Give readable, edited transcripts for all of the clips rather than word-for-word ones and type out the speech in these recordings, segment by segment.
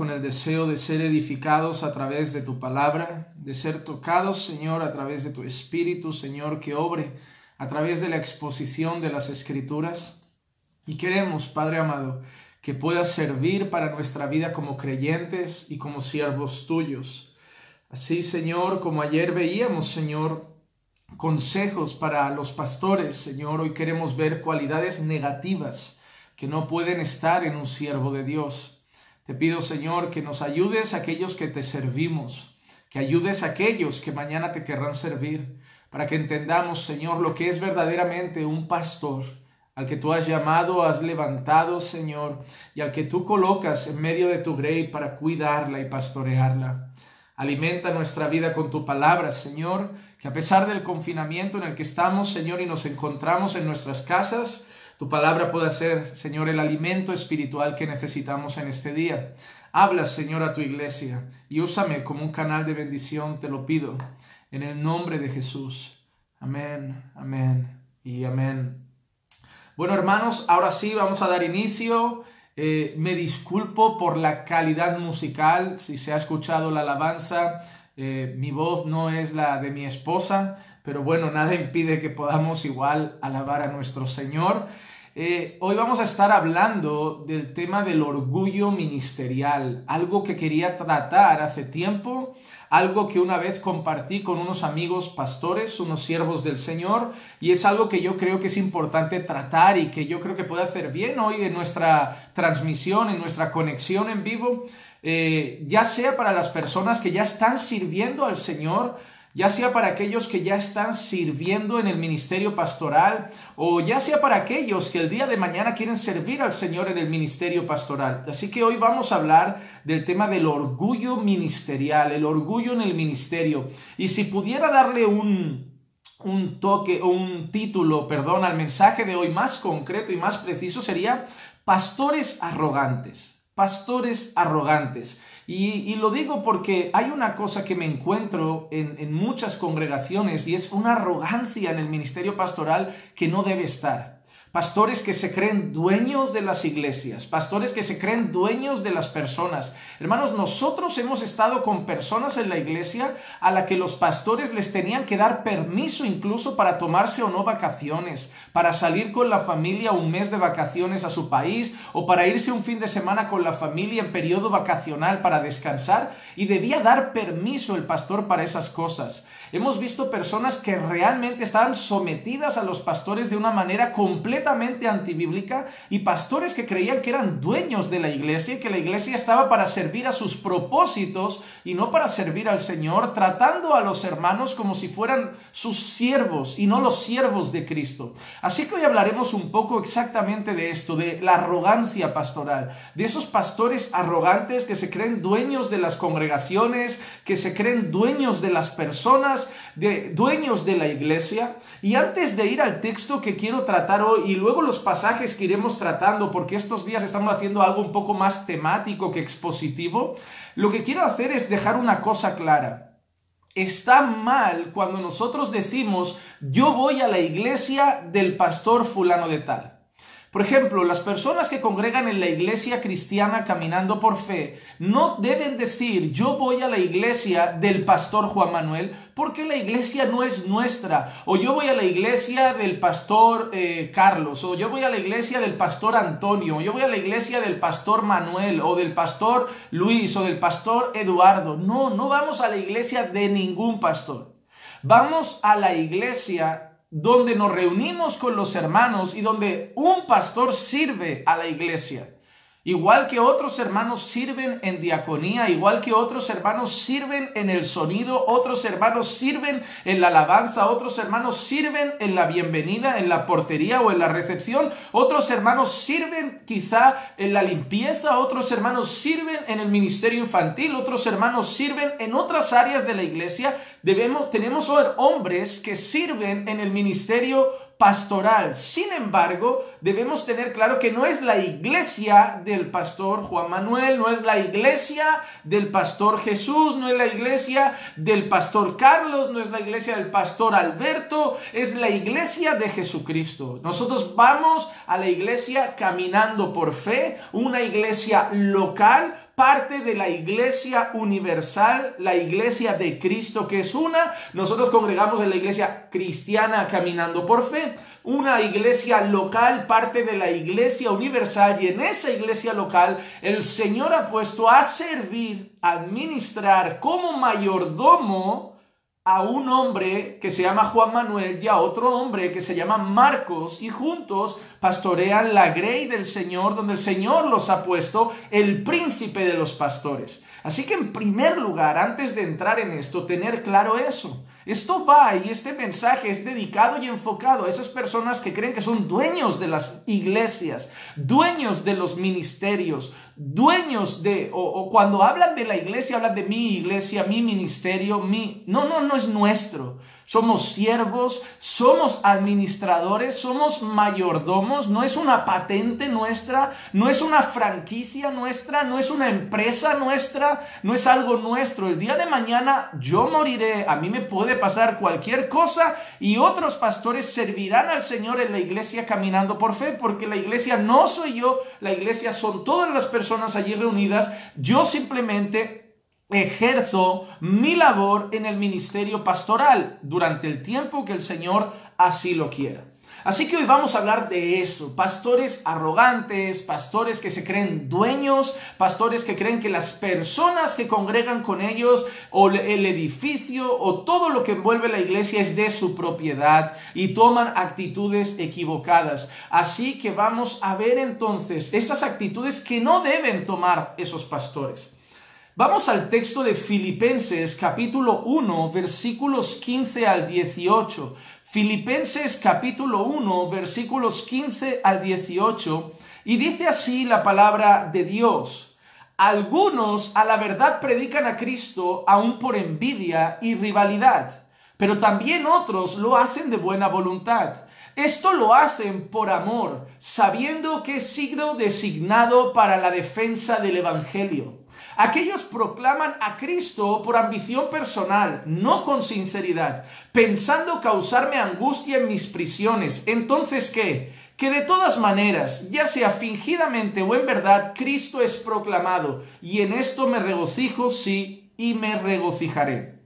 con el deseo de ser edificados a través de tu palabra, de ser tocados, Señor, a través de tu Espíritu, Señor, que obre a través de la exposición de las Escrituras. Y queremos, Padre amado, que puedas servir para nuestra vida como creyentes y como siervos tuyos. Así, Señor, como ayer veíamos, Señor, consejos para los pastores, Señor, hoy queremos ver cualidades negativas que no pueden estar en un siervo de Dios. Te pido, Señor, que nos ayudes a aquellos que te servimos, que ayudes a aquellos que mañana te querrán servir, para que entendamos, Señor, lo que es verdaderamente un pastor, al que tú has llamado, has levantado, Señor, y al que tú colocas en medio de tu grey para cuidarla y pastorearla. Alimenta nuestra vida con tu palabra, Señor, que a pesar del confinamiento en el que estamos, Señor, y nos encontramos en nuestras casas, tu palabra pueda ser, Señor, el alimento espiritual que necesitamos en este día. Habla, Señor, a tu iglesia y úsame como un canal de bendición, te lo pido, en el nombre de Jesús. Amén, amén y amén. Bueno, hermanos, ahora sí vamos a dar inicio. Me disculpo por la calidad musical, si se ha escuchado la alabanza. Mi voz no es la de mi esposa, pero bueno, nada impide que podamos igual alabar a nuestro Señor. Hoy vamos a estar hablando del tema del orgullo ministerial, algo que quería tratar hace tiempo, algo que una vez compartí con unos amigos pastores, unos siervos del Señor, y es algo que yo creo que es importante tratar y que yo creo que puede hacer bien hoy en nuestra transmisión, en nuestra conexión en vivo, ya sea para las personas que ya están sirviendo al Señor, ya sea para aquellos que ya están sirviendo en el ministerio pastoral, o ya sea para aquellos que el día de mañana quieren servir al Señor en el ministerio pastoral. Así que hoy vamos a hablar del tema del orgullo ministerial, el orgullo en el ministerio. Y si pudiera darle un título al mensaje de hoy más concreto y más preciso, sería Pastores Arrogantes. Pastores arrogantes. Y lo digo porque hay una cosa que me encuentro en muchas congregaciones y es una arrogancia en el ministerio pastoral que no debe estar. Pastores que se creen dueños de las iglesias, pastores que se creen dueños de las personas. Hermanos, nosotros hemos estado con personas en la iglesia a la que los pastores les tenían que dar permiso incluso para tomarse o no vacaciones, para salir con la familia un mes de vacaciones a su país o para irse un fin de semana con la familia en periodo vacacional para descansar, y debía dar permiso el pastor para esas cosas. Hemos visto personas que realmente estaban sometidas a los pastores de una manera completamente antibíblica y pastores que creían que eran dueños de la iglesia y que la iglesia estaba para servir a sus propósitos y no para servir al Señor, tratando a los hermanos como si fueran sus siervos y no los siervos de Cristo. Así que hoy hablaremos un poco exactamente de esto, de la arrogancia pastoral, de esos pastores arrogantes que se creen dueños de las congregaciones, que se creen dueños de las personas, dueños de la iglesia. Y antes de ir al texto que quiero tratar hoy y luego los pasajes que iremos tratando, porque estos días estamos haciendo algo un poco más temático que expositivo, lo que quiero hacer es dejar una cosa clara. Está mal cuando nosotros decimos yo voy a la iglesia del pastor fulano de tal. Por ejemplo, las personas que congregan en la iglesia cristiana caminando por fe no deben decir yo voy a la iglesia del pastor Juan Manuel, porque la iglesia no es nuestra, o yo voy a la iglesia del pastor Carlos, o yo voy a la iglesia del pastor Antonio, o yo voy a la iglesia del pastor Manuel, o del pastor Luis, o del pastor Eduardo. No vamos a la iglesia de ningún pastor. Vamos a la iglesia donde nos reunimos con los hermanos y donde un pastor sirve a la iglesia. Igual que otros hermanos sirven en diaconía, igual que otros hermanos sirven en el sonido, otros hermanos sirven en la alabanza, otros hermanos sirven en la bienvenida, en la portería o en la recepción, otros hermanos sirven quizá en la limpieza, otros hermanos sirven en el ministerio infantil, otros hermanos sirven en otras áreas de la iglesia. Tenemos hombres que sirven en el ministerio pastoral. Sin embargo, debemos tener claro que no es la iglesia del pastor Juan Manuel, no es la iglesia del pastor Jesús, no es la iglesia del pastor Carlos, no es la iglesia del pastor Alberto, es la iglesia de Jesucristo. Nosotros vamos a la iglesia caminando por fe, una iglesia local, parte de la iglesia universal, la iglesia de Cristo, que es una. Nosotros congregamos en la iglesia cristiana Caminando por Fe, una iglesia local, parte de la iglesia universal, y en esa iglesia local el Señor ha puesto a servir, a administrar como mayordomo a un hombre que se llama Juan Manuel y a otro hombre que se llama Marcos, y juntos pastorean la grey del Señor, donde el Señor los ha puesto el príncipe de los pastores. Así que en primer lugar, antes de entrar en esto, tener claro eso. Esto va, y este mensaje es dedicado y enfocado a esas personas que creen que son dueños de las iglesias, dueños de los ministerios, dueños de, o cuando hablan de la iglesia, hablan de mi iglesia, mi ministerio, mi... No es nuestro. Somos siervos, somos administradores, somos mayordomos, no es una patente nuestra, no es una franquicia nuestra, no es una empresa nuestra, no es algo nuestro. El día de mañana yo moriré, a mí me puede pasar cualquier cosa y otros pastores servirán al Señor en la iglesia Caminando por Fe, porque la iglesia no soy yo, la iglesia son todas las personas allí reunidas. Yo simplemente ejerzo mi labor en el ministerio pastoral durante el tiempo que el Señor así lo quiera. Así que hoy vamos a hablar de eso, pastores arrogantes, pastores que se creen dueños, pastores que creen que las personas que congregan con ellos o el edificio o todo lo que envuelve la iglesia es de su propiedad y toman actitudes equivocadas. Así que vamos a ver entonces esas actitudes que no deben tomar esos pastores. Vamos al texto de Filipenses capítulo 1, versículos 15 al 18. Filipenses capítulo 1, versículos 15 al 18. Y dice así la palabra de Dios: algunos a la verdad predican a Cristo aún por envidia y rivalidad, pero también otros lo hacen de buena voluntad. Esto lo hacen por amor, sabiendo que he sido designado para la defensa del Evangelio. Aquellos proclaman a Cristo por ambición personal, no con sinceridad, pensando causarme angustia en mis prisiones. Entonces, ¿qué? Que de todas maneras, ya sea fingidamente o en verdad, Cristo es proclamado, y en esto me regocijo, sí, y me regocijaré.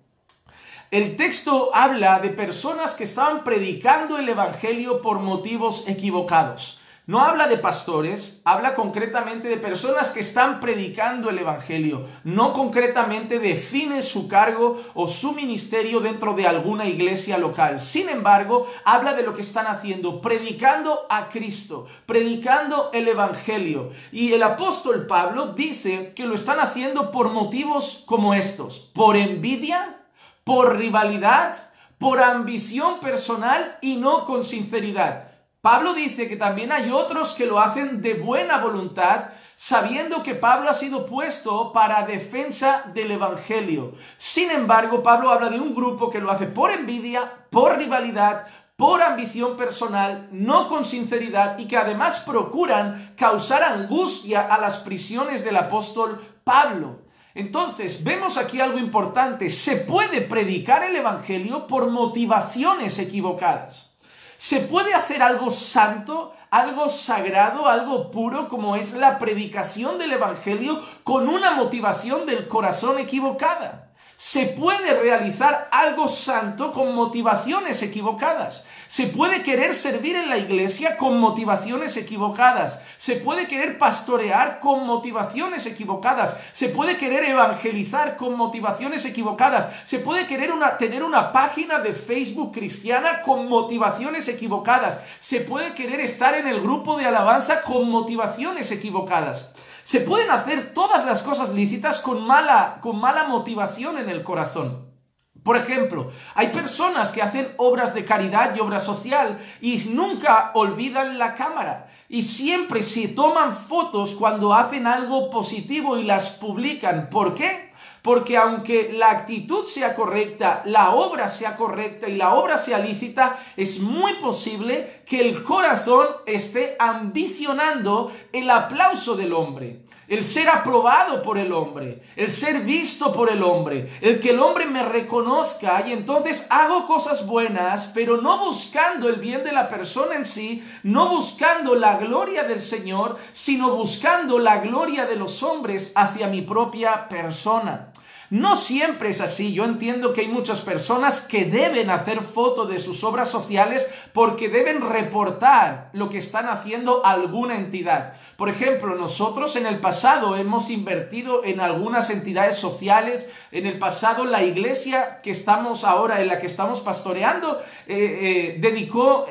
El texto habla de personas que estaban predicando el evangelio por motivos equivocados. No habla de pastores, habla concretamente de personas que están predicando el evangelio. No concretamente define su cargo o su ministerio dentro de alguna iglesia local. Sin embargo, habla de lo que están haciendo, predicando a Cristo, predicando el evangelio. Y el apóstol Pablo dice que lo están haciendo por motivos como estos: por envidia, por rivalidad, por ambición personal y no con sinceridad. Pablo dice que también hay otros que lo hacen de buena voluntad, sabiendo que Pablo ha sido puesto para defensa del evangelio. Sin embargo, Pablo habla de un grupo que lo hace por envidia, por rivalidad, por ambición personal, no con sinceridad, y que además procuran causar angustia a las prisiones del apóstol Pablo. Entonces, vemos aquí algo importante: se puede predicar el evangelio por motivaciones equivocadas. Se puede hacer algo santo, algo sagrado, algo puro, como es la predicación del evangelio, con una motivación del corazón equivocada. Se puede realizar algo santo con motivaciones equivocadas. Se puede querer servir en la iglesia con motivaciones equivocadas. Se puede querer pastorear con motivaciones equivocadas. Se puede querer evangelizar con motivaciones equivocadas. Se puede querer tener una página de Facebook cristiana con motivaciones equivocadas. Se puede querer estar en el grupo de alabanza con motivaciones equivocadas. Se pueden hacer todas las cosas lícitas con mala motivación en el corazón. Por ejemplo, hay personas que hacen obras de caridad y obra social y nunca olvidan la cámara. Y siempre se toman fotos cuando hacen algo positivo y las publican. ¿Por qué? Porque aunque la actitud sea correcta, la obra sea correcta y la obra sea lícita, es muy posible que el corazón esté ambicionando el aplauso del hombre. el ser aprobado por el hombre, el ser visto por el hombre, el que el hombre me reconozca, y entonces hago cosas buenas, pero no buscando el bien de la persona en sí, no buscando la gloria del Señor, sino buscando la gloria de los hombres hacia mi propia persona. No siempre es así. Yo entiendo que hay muchas personas que deben hacer foto de sus obras sociales porque deben reportar lo que están haciendo alguna entidad. Por ejemplo, nosotros en el pasado hemos invertido en algunas entidades sociales. En el pasado la iglesia que estamos ahora, en la que estamos pastoreando, envió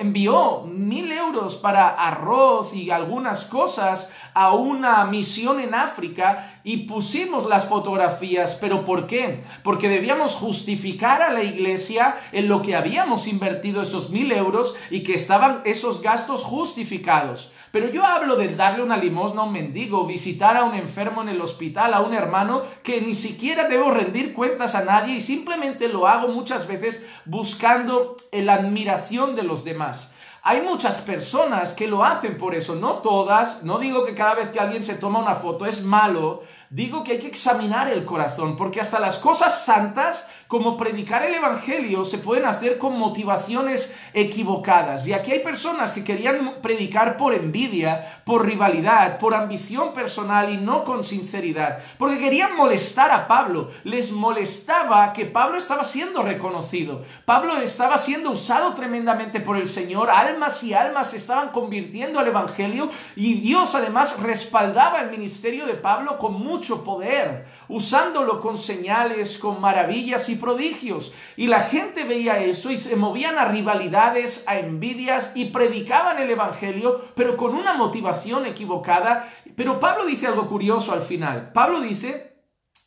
1,000 euros para arroz y algunas cosas a una misión en África y pusimos las fotografías. ¿Pero por qué? Porque debíamos justificar a la iglesia en lo que habíamos invertido esos 1,000 euros y que estaban esos gastos justificados. Pero yo hablo de darle una limosna a un mendigo, visitar a un enfermo en el hospital, a un hermano, que ni siquiera debo rendir cuentas a nadie y simplemente lo hago muchas veces buscando la admiración de los demás. Hay muchas personas que lo hacen por eso, no todas. No digo que cada vez que alguien se toma una foto es malo, digo que hay que examinar el corazón, porque hasta las cosas santas, como predicar el evangelio, se pueden hacer con motivaciones equivocadas. Y aquí hay personas que querían predicar por envidia, por rivalidad, por ambición personal y no con sinceridad, porque querían molestar a Pablo. Les molestaba que Pablo estaba siendo reconocido. Pablo estaba siendo usado tremendamente por el Señor. Almas y almas se estaban convirtiendo al evangelio y Dios además respaldaba el ministerio de Pablo con mucho poder, usándolo con señales, con maravillas y prodigios. Y la gente veía eso y se movían a rivalidades, a envidias y predicaban el evangelio, pero con una motivación equivocada. Pero Pablo dice algo curioso al final. Pablo dice,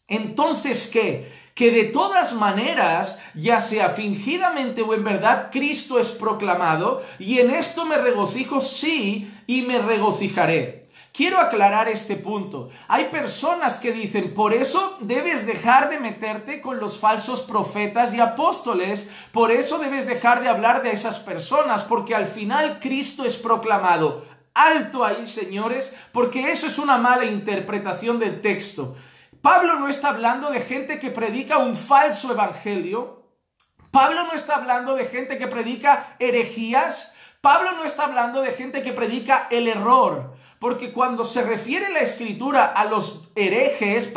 ¿entonces qué? Que de todas maneras, ya sea fingidamente o en verdad, Cristo es proclamado, y en esto me regocijo, sí, y me regocijaré. Quiero aclarar este punto. Hay personas que dicen, por eso debes dejar de meterte con los falsos profetas y apóstoles, por eso debes dejar de hablar de esas personas, porque al final Cristo es proclamado. Alto ahí, señores, porque eso es una mala interpretación del texto. Pablo no está hablando de gente que predica un falso evangelio. Pablo no está hablando de gente que predica herejías. Pablo no está hablando de gente que predica el error. Porque cuando se refiere la Escritura a los herejes,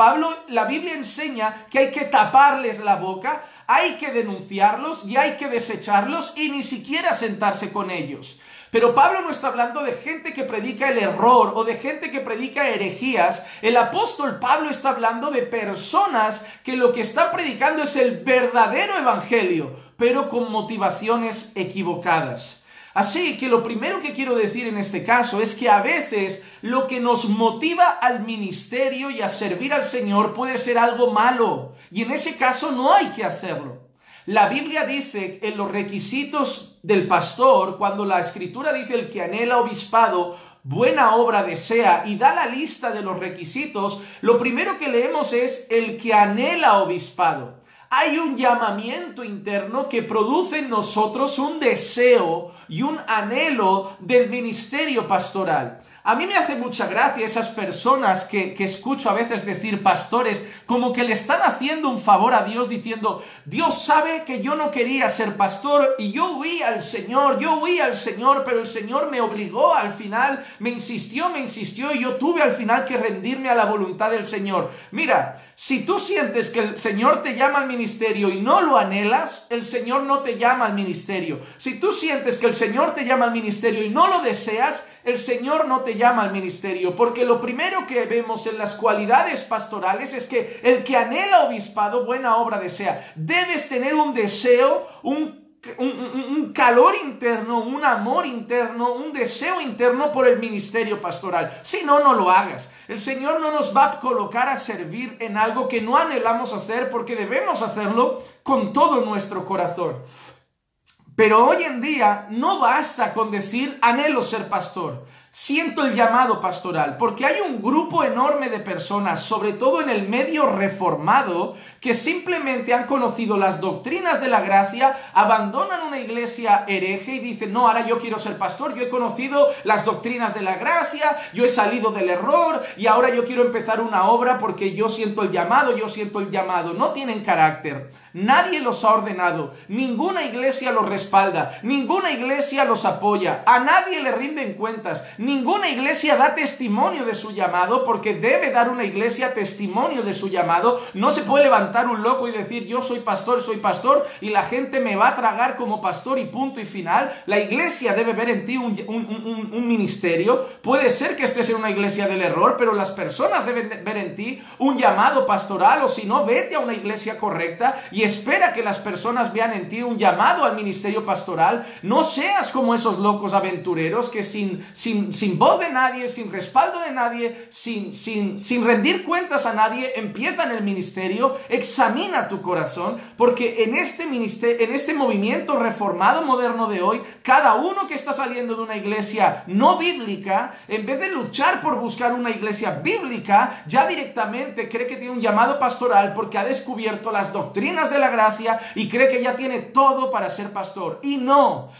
la Biblia enseña que hay que taparles la boca, hay que denunciarlos y hay que desecharlos y ni siquiera sentarse con ellos. Pero Pablo no está hablando de gente que predica el error o de gente que predica herejías. El apóstol Pablo está hablando de personas que lo que están predicando es el verdadero evangelio, pero con motivaciones equivocadas. Así que lo primero que quiero decir en este caso es que a veces lo que nos motiva al ministerio y a servir al Señor puede ser algo malo, y en ese caso no hay que hacerlo. La Biblia dice en los requisitos del pastor, cuando la Escritura dice el que anhela obispado, buena obra desea, y da la lista de los requisitos, lo primero que leemos es el que anhela obispado. Hay un llamamiento interno que produce en nosotros un deseo y un anhelo del ministerio pastoral. A mí me hace mucha gracia esas personas que escucho a veces decir pastores, como que le están haciendo un favor a Dios diciendo, Dios sabe que yo no quería ser pastor y yo huí al Señor, pero el Señor me obligó al final, me insistió y yo tuve al final que rendirme a la voluntad del Señor. Mira, si tú sientes que el Señor te llama al ministerio y no lo anhelas, el Señor no te llama al ministerio. Si tú sientes que el Señor te llama al ministerio y no lo deseas, el Señor no te llama al ministerio, porque lo primero que vemos en las cualidades pastorales es que el que anhela obispado, buena obra desea. Debes tener un deseo, un calor interno, un amor interno, un deseo interno por el ministerio pastoral. Si no, no lo hagas. El Señor no nos va a colocar a servir en algo que no anhelamos hacer, porque debemos hacerlo con todo nuestro corazón. Pero hoy en día no basta con decir anhelo ser pastor. siento el llamado pastoral, porque hay un grupo enorme de personas, sobre todo en el medio reformado, que simplemente han conocido las doctrinas de la gracia, abandonan una iglesia hereje y dicen, no, ahora yo quiero ser pastor, yo he conocido las doctrinas de la gracia, yo he salido del error y ahora yo quiero empezar una obra porque yo siento el llamado, No tienen carácter. Nadie los ha ordenado, ninguna iglesia los respalda, ninguna iglesia los apoya, a nadie le rinden cuentas, ninguna iglesia da testimonio de su llamado, porque debe dar una iglesia testimonio de su llamado. No se puede levantar un loco y decir yo soy pastor y la gente me va a tragar como pastor y punto y final. La iglesia debe ver en ti un ministerio. Puede ser que estés en una iglesia del error, pero las personas deben ver en ti un llamado pastoral, o si no, vete a una iglesia correcta y espera que las personas vean en ti un llamado al ministerio pastoral. No seas como esos locos aventureros que sin voz de nadie, sin respaldo de nadie, sin rendir cuentas a nadie, empiezan el ministerio. Examina tu corazón, porque en este movimiento reformado moderno de hoy, cada uno que está saliendo de una iglesia no bíblica, en vez de luchar por buscar una iglesia bíblica, ya directamente cree que tiene un llamado pastoral porque ha descubierto las doctrinas de la gracia y cree que ya tiene todo para ser pastor. Y no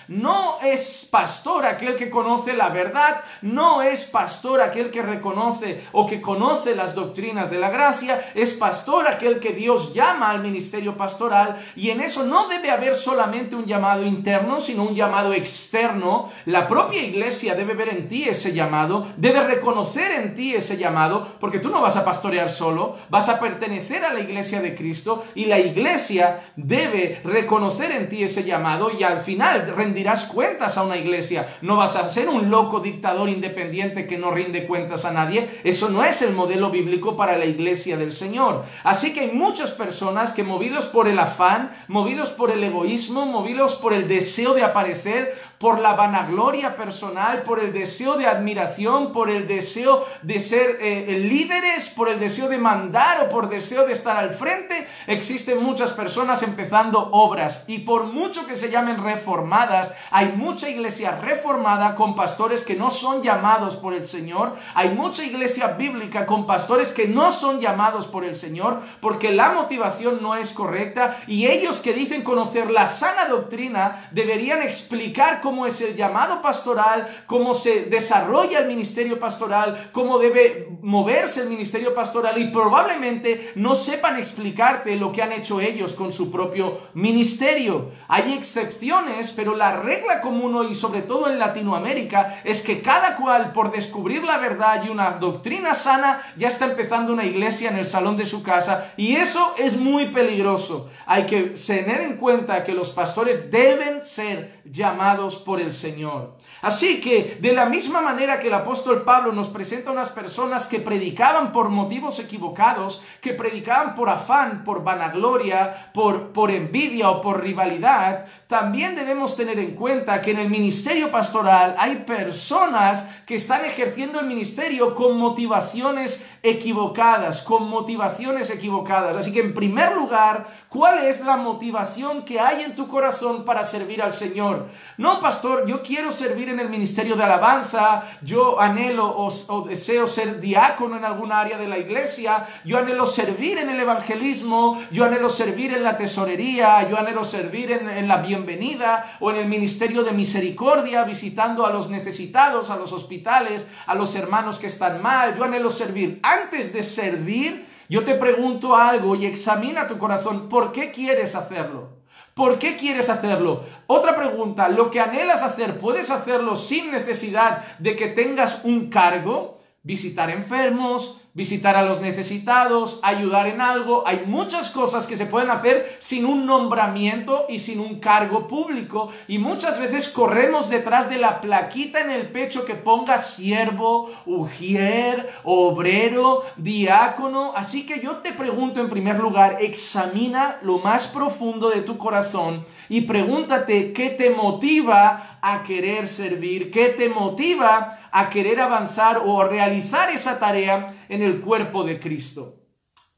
es pastor aquel que conoce la verdad, no es pastor aquel que reconoce o que conoce las doctrinas de la gracia, es pastor aquel que Dios llama al ministerio pastoral. Y en eso no debe haber solamente un llamado interno, sino un llamado externo. La propia iglesia debe ver en ti ese llamado, debe reconocer en ti ese llamado, porque tú no vas a pastorear solo, vas a pertenecer a la iglesia de Cristo, y la iglesia debe reconocer en ti ese llamado, y al final rendirás cuentas a una iglesia. No vas a ser un loco dictador independiente que no rinde cuentas a nadie. Eso no es el modelo bíblico para la iglesia del Señor. Así que hay muchas personas que, movidos por el afán, movidos por el egoísmo, movidos por el deseo de aparecer, por la vanagloria personal, por el deseo de admiración, por el deseo de ser líderes, por el deseo de mandar o por deseo de estar al frente, existen muchas personas empezando obras, y por mucho que se llamen reformadas, hay mucha iglesia reformada con pastores que no son llamados por el Señor. Hay mucha iglesia bíblica con pastores que no son llamados por el Señor, porque la motivación no es correcta, y ellos que dicen conocer la sana doctrina deberían explicar cómo es el llamado pastoral, cómo se desarrolla el ministerio pastoral, cómo debe moverse el ministerio pastoral, y probablemente no sepan explicarte lo que han hecho ellos con su propio ministerio. Hay excepciones, pero la regla común hoy, sobre todo en Latinoamérica, es que cada cual, por descubrir la verdad y una doctrina sana, ya está empezando una iglesia en el salón de su casa, y eso es muy peligroso. Hay que tener en cuenta que los pastores deben ser llamados por el Señor. Así que, de la misma manera que el apóstol Pablo nos presenta unas personas que predicaban por motivos equivocados, que predicaban por afán, por vanagloria, por envidia o por rivalidad, también debemos tener en cuenta que en el ministerio pastoral hay personas que están ejerciendo el ministerio con motivaciones equivocadas, Así que, en primer lugar, ¿cuál es la motivación que hay en tu corazón para servir al Señor? No, pastor, yo quiero servir en el ministerio de alabanza, yo anhelo o deseo ser diácono en alguna área de la iglesia, yo anhelo servir en el evangelismo, yo anhelo servir en la tesorería, yo anhelo servir en la bienvenida o en el ministerio de misericordia, visitando a los necesitados, a los hospitales, a los hermanos que están mal. Yo anhelo servir. Antes de servir, yo te pregunto algo y examina tu corazón. ¿Por qué quieres hacerlo? ¿Por qué quieres hacerlo? Otra pregunta, ¿lo que anhelas hacer, puedes hacerlo sin necesidad de que tengas un cargo? Visitar enfermos, visitar a los necesitados, ayudar en algo. Hay muchas cosas que se pueden hacer sin un nombramiento y sin un cargo público, y muchas veces corremos detrás de la plaquita en el pecho que ponga siervo, ujier, obrero, diácono. Así que yo te pregunto, en primer lugar, examina lo más profundo de tu corazón y pregúntate qué te motiva a querer servir, qué te motiva a querer avanzar o realizar esa tarea en el cuerpo de Cristo.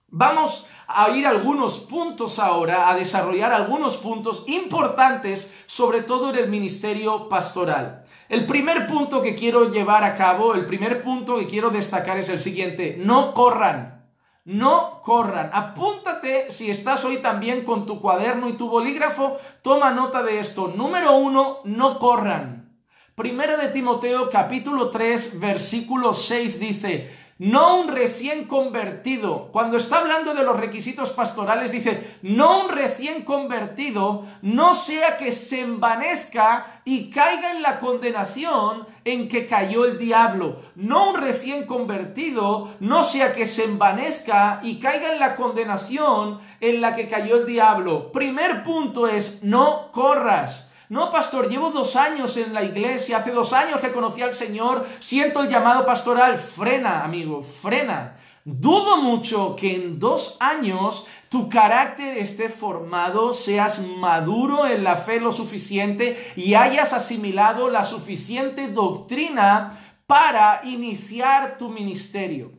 Vamos a ir a algunos puntos ahora, a desarrollar algunos puntos importantes, sobre todo en el ministerio pastoral. El primer punto que quiero llevar a cabo, el primer punto que quiero destacar es el siguiente: no corran. No corran. Apúntate, si estás hoy también con tu cuaderno y tu bolígrafo, toma nota de esto. Número 1, no corran. Primera de Timoteo, capítulo 3, versículo 6 dice: no un recién convertido. Cuando está hablando de los requisitos pastorales, dice: no un recién convertido, no sea que se envanezca y caiga en la condenación en que cayó el diablo. No un recién convertido, no sea que se envanezca y caiga en la condenación en la que cayó el diablo. Primer punto es: no corras. No, pastor, llevo 2 años en la iglesia, hace 2 años que conocí al Señor, siento el llamado pastoral. Frena, amigo, frena. Dudo mucho que en 2 años tu carácter esté formado, seas maduro en la fe lo suficiente y hayas asimilado la suficiente doctrina para iniciar tu ministerio.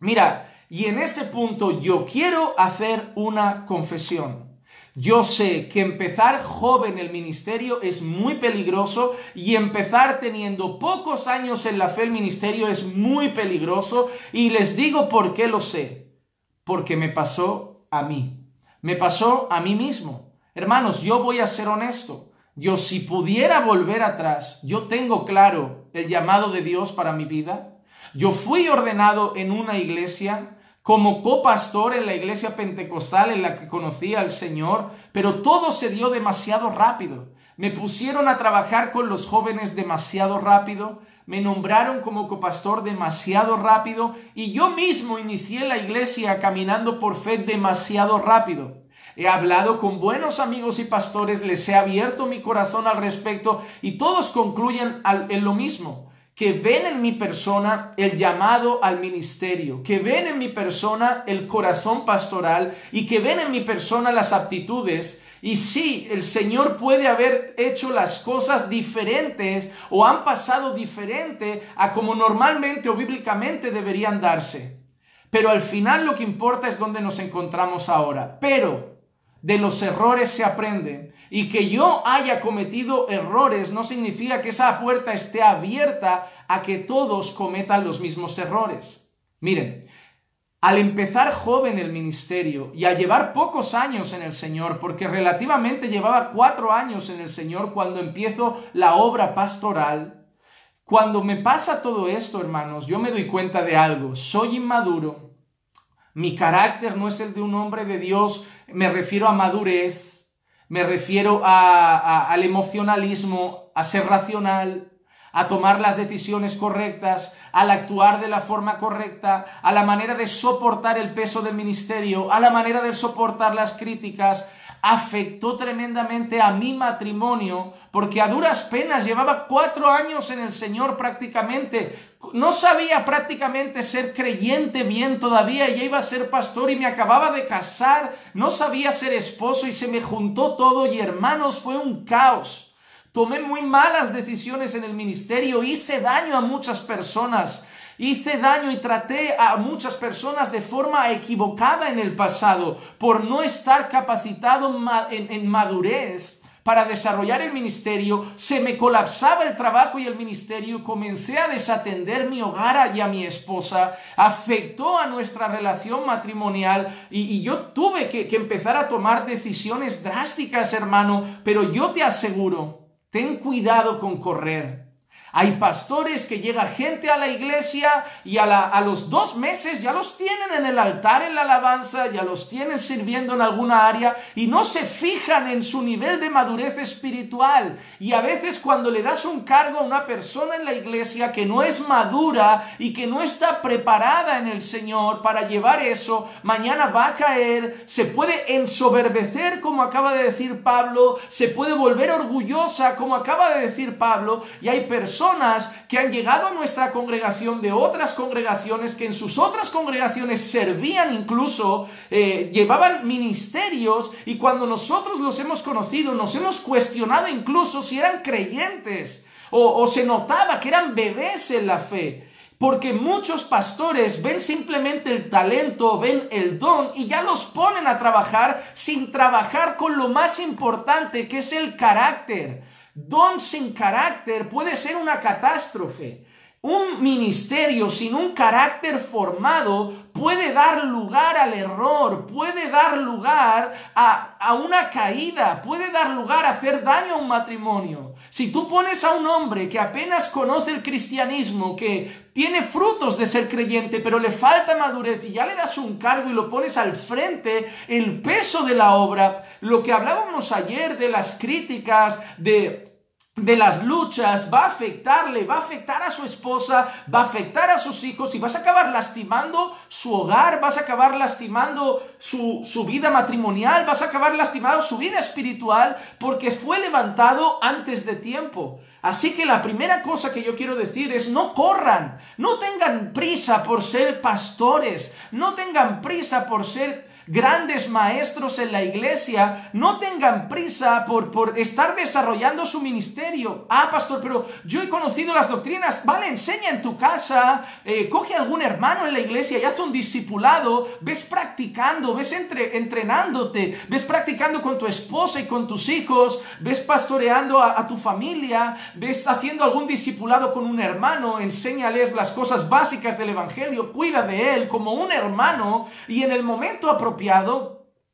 Mira, y en este punto yo quiero hacer una confesión. Yo sé que empezar joven el ministerio es muy peligroso y empezar teniendo pocos años en la fe el ministerio es muy peligroso, y les digo por qué lo sé. Porque me pasó a mí. Me pasó a mí mismo. Hermanos, yo voy a ser honesto. Yo, si pudiera volver atrás, yo tengo claro el llamado de Dios para mi vida. Yo fui ordenado en una iglesia como copastor en la iglesia pentecostal en la que conocí al Señor, pero todo se dio demasiado rápido. Me pusieron a trabajar con los jóvenes demasiado rápido, me nombraron como copastor demasiado rápido y yo mismo inicié la iglesia caminando por fe demasiado rápido. He hablado con buenos amigos y pastores, les he abierto mi corazón al respecto y todos concluyen en lo mismo: que ven en mi persona el llamado al ministerio, que ven en mi persona el corazón pastoral y que ven en mi persona las aptitudes. Y sí, el Señor puede haber hecho las cosas diferentes o han pasado diferente a como normalmente o bíblicamente deberían darse. Pero al final lo que importa es dónde nos encontramos ahora. Pero de los errores se aprende, y que yo haya cometido errores no significa que esa puerta esté abierta a que todos cometan los mismos errores. Miren, al empezar joven el ministerio y al llevar pocos años en el Señor, porque relativamente llevaba 4 años en el Señor cuando empiezo la obra pastoral, cuando me pasa todo esto, hermanos, yo me doy cuenta de algo: soy inmaduro. Mi carácter no es el de un hombre de Dios. Me refiero a madurez, me refiero al emocionalismo, a ser racional, a tomar las decisiones correctas, al actuar de la forma correcta, a la manera de soportar el peso del ministerio, a la manera de soportar las críticas. Afectó tremendamente a mi matrimonio, porque a duras penas llevaba 4 años en el Señor prácticamente. No sabía prácticamente ser creyente bien todavía, y ya iba a ser pastor y me acababa de casar. No sabía ser esposo y se me juntó todo y, hermanos, fue un caos. Tomé muy malas decisiones en el ministerio, hice daño a muchas personas. Hice daño y traté a muchas personas de forma equivocada en el pasado por no estar capacitado en madurez para desarrollar el ministerio. Se me colapsaba el trabajo y el ministerio, comencé a desatender mi hogar y a mi esposa, afectó a nuestra relación matrimonial y yo tuve que empezar a tomar decisiones drásticas, hermano, pero yo te aseguro, ten cuidado con correr. Hay pastores que llega gente a la iglesia y a los 2 meses ya los tienen en el altar en la alabanza, ya los tienen sirviendo en alguna área y no se fijan en su nivel de madurez espiritual. Y a veces cuando le das un cargo a una persona en la iglesia que no es madura y que no está preparada en el Señor para llevar eso, mañana va a caer, se puede ensoberbecer como acaba de decir Pablo, se puede volver orgullosa como acaba de decir Pablo, y hay personas que han llegado a nuestra congregación de otras congregaciones que en sus otras congregaciones servían incluso, llevaban ministerios, y cuando nosotros los hemos conocido nos hemos cuestionado incluso si eran creyentes o se notaba que eran bebés en la fe. Porque muchos pastores ven simplemente el talento, ven el don y ya los ponen a trabajar sin trabajar con lo más importante, que es el carácter. Don sin carácter puede ser una catástrofe. Un ministerio sin un carácter formado puede dar lugar al error, puede dar lugar a una caída, puede dar lugar a hacer daño a un matrimonio. Si tú pones a un hombre que apenas conoce el cristianismo, que tiene frutos de ser creyente, pero le falta madurez y ya le das un cargo y lo pones al frente, el peso de la obra, lo que hablábamos ayer de las críticas, de las luchas, va a afectarle, va a afectar a su esposa, va a afectar a sus hijos y vas a acabar lastimando su hogar, vas a acabar lastimando su vida matrimonial, vas a acabar lastimando su vida espiritual porque fue levantado antes de tiempo. Así que la primera cosa que yo quiero decir es no corran, no tengan prisa por ser pastores, no tengan prisa por ser grandes maestros en la iglesia, no tengan prisa por estar desarrollando su ministerio. Ah, pastor, pero yo he conocido las doctrinas. Vale, enseña en tu casa, coge a algún hermano en la iglesia y haz un discipulado, ves practicando, ves entrenándote, ves practicando con tu esposa y con tus hijos, ves pastoreando a tu familia, ves haciendo algún discipulado con un hermano, enséñales las cosas básicas del evangelio, cuida de él como un hermano y en el momento apropiado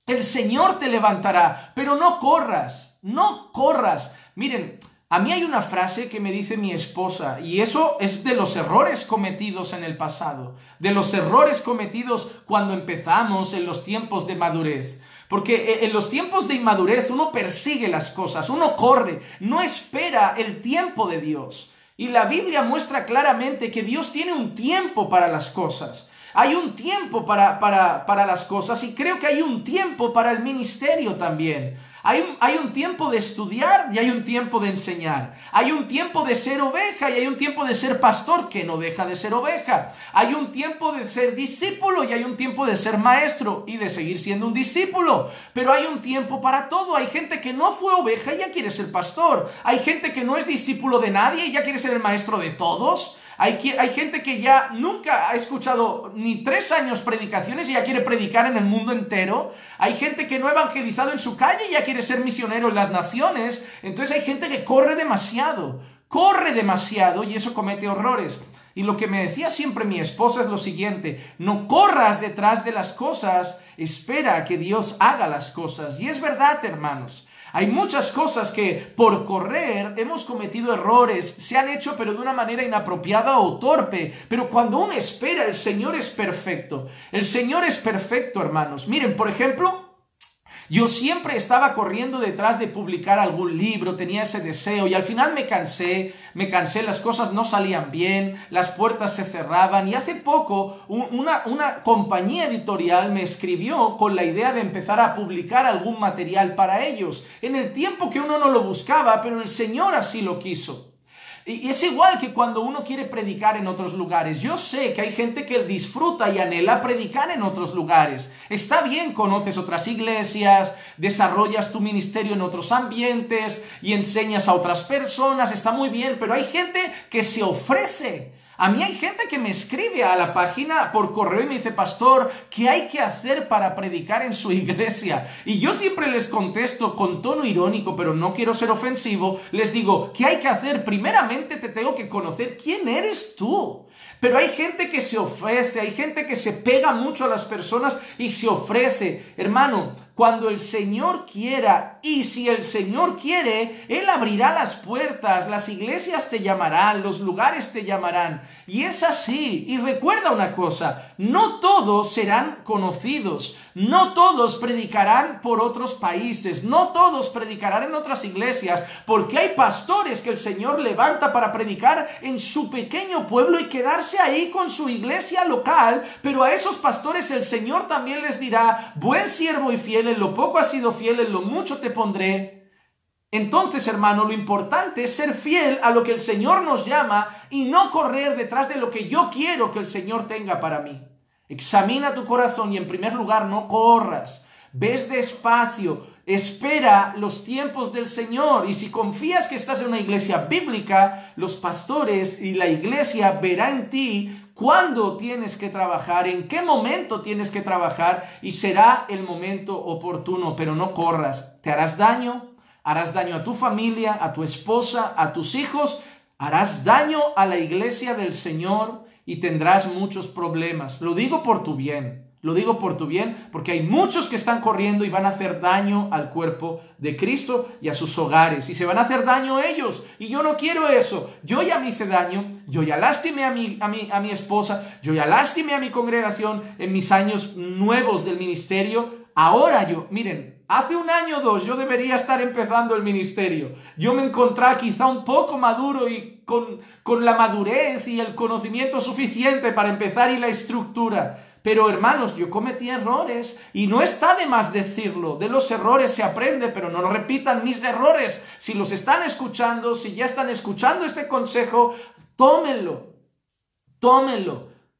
el Señor te levantará, pero no corras, no corras. Miren, a mí hay una frase que me dice mi esposa y eso es de los errores cometidos en el pasado, de los errores cometidos cuando empezamos en los tiempos de madurez. Porque en los tiempos de inmadurez uno persigue las cosas, uno corre, no espera el tiempo de Dios. Y la Biblia muestra claramente que Dios tiene un tiempo para las cosas. Hay un tiempo para las cosas y creo que hay un tiempo para el ministerio también. Hay un tiempo de estudiar y hay un tiempo de enseñar. Hay un tiempo de ser oveja y hay un tiempo de ser pastor que no deja de ser oveja. Hay un tiempo de ser discípulo y hay un tiempo de ser maestro y de seguir siendo un discípulo. Pero hay un tiempo para todo. Hay gente que no fue oveja y ya quiere ser pastor. Hay gente que no es discípulo de nadie y ya quiere ser el maestro de todos. Hay gente que ya nunca ha escuchado ni 3 años predicaciones y ya quiere predicar en el mundo entero. Hay gente que no ha evangelizado en su calle y ya quiere ser misionero en las naciones. Entonces hay gente que corre demasiado y eso comete horrores. Y lo que me decía siempre mi esposa es lo siguiente: no corras detrás de las cosas, espera a que Dios haga las cosas. Y es verdad, hermanos. Hay muchas cosas que por correr hemos cometido errores, se han hecho pero de una manera inapropiada o torpe. Pero cuando uno espera, el Señor es perfecto. El Señor es perfecto, hermanos. Miren, por ejemplo, yo siempre estaba corriendo detrás de publicar algún libro, tenía ese deseo y al final me cansé, las cosas no salían bien, las puertas se cerraban y hace poco una compañía editorial me escribió con la idea de empezar a publicar algún material para ellos, en el tiempo que uno no lo buscaba, pero el Señor así lo quiso. Y es igual que cuando uno quiere predicar en otros lugares. Yo sé que hay gente que disfruta y anhela predicar en otros lugares. Está bien, conoces otras iglesias, desarrollas tu ministerio en otros ambientes y enseñas a otras personas. Está muy bien, pero hay gente que se ofrece. A mí hay gente que me escribe a la página por correo y me dice: pastor, ¿qué hay que hacer para predicar en su iglesia? Y yo siempre les contesto con tono irónico, pero no quiero ser ofensivo, les digo: ¿qué hay que hacer? Primeramente te tengo que conocer quién eres tú. Pero hay gente que se ofrece, hay gente que se pega mucho a las personas y se ofrece. Hermano, cuando el Señor quiera, y si el Señor quiere, Él abrirá las puertas, las iglesias te llamarán, los lugares te llamarán. Y es así. Y recuerda una cosa: no todos serán conocidos, no todos predicarán por otros países, no todos predicarán en otras iglesias, porque hay pastores que el Señor levanta para predicar en su pequeño pueblo y quedarse ahí con su iglesia local, pero a esos pastores el Señor también les dirá: buen siervo y fiel, en lo poco has sido fiel, en lo mucho te pondré. Entonces, hermano, lo importante es ser fiel a lo que el Señor nos llama y no correr detrás de lo que yo quiero que el Señor tenga para mí. Examina tu corazón y en primer lugar no corras. Ves despacio, Espera los tiempos del Señor. Y si confías que estás en una iglesia bíblica, los pastores y la iglesia verá en ti cuándo tienes que trabajar, en qué momento tienes que trabajar, y será el momento oportuno. Pero no corras, te harás daño a tu familia, a tu esposa, a tus hijos, harás daño a la iglesia del Señor y tendrás muchos problemas. Lo digo por tu bien. Lo digo por tu bien, porque hay muchos que están corriendo y van a hacer daño al cuerpo de Cristo y a sus hogares. Y se van a hacer daño ellos. Y yo no quiero eso. Yo ya me hice daño. Yo ya lastimé a mi esposa. Yo ya lastimé a mi congregación en mis años nuevos del ministerio. Ahora miren, hace 1 año o 2 yo debería estar empezando el ministerio. Yo me encontraba quizá un poco maduro y con la madurez y el conocimiento suficiente para empezar y la estructura. Pero hermanos, yo cometí errores y no está de más decirlo. De los errores se aprende, pero no repitan mis errores. Si los están escuchando, si ya están escuchando este consejo, tómenlo.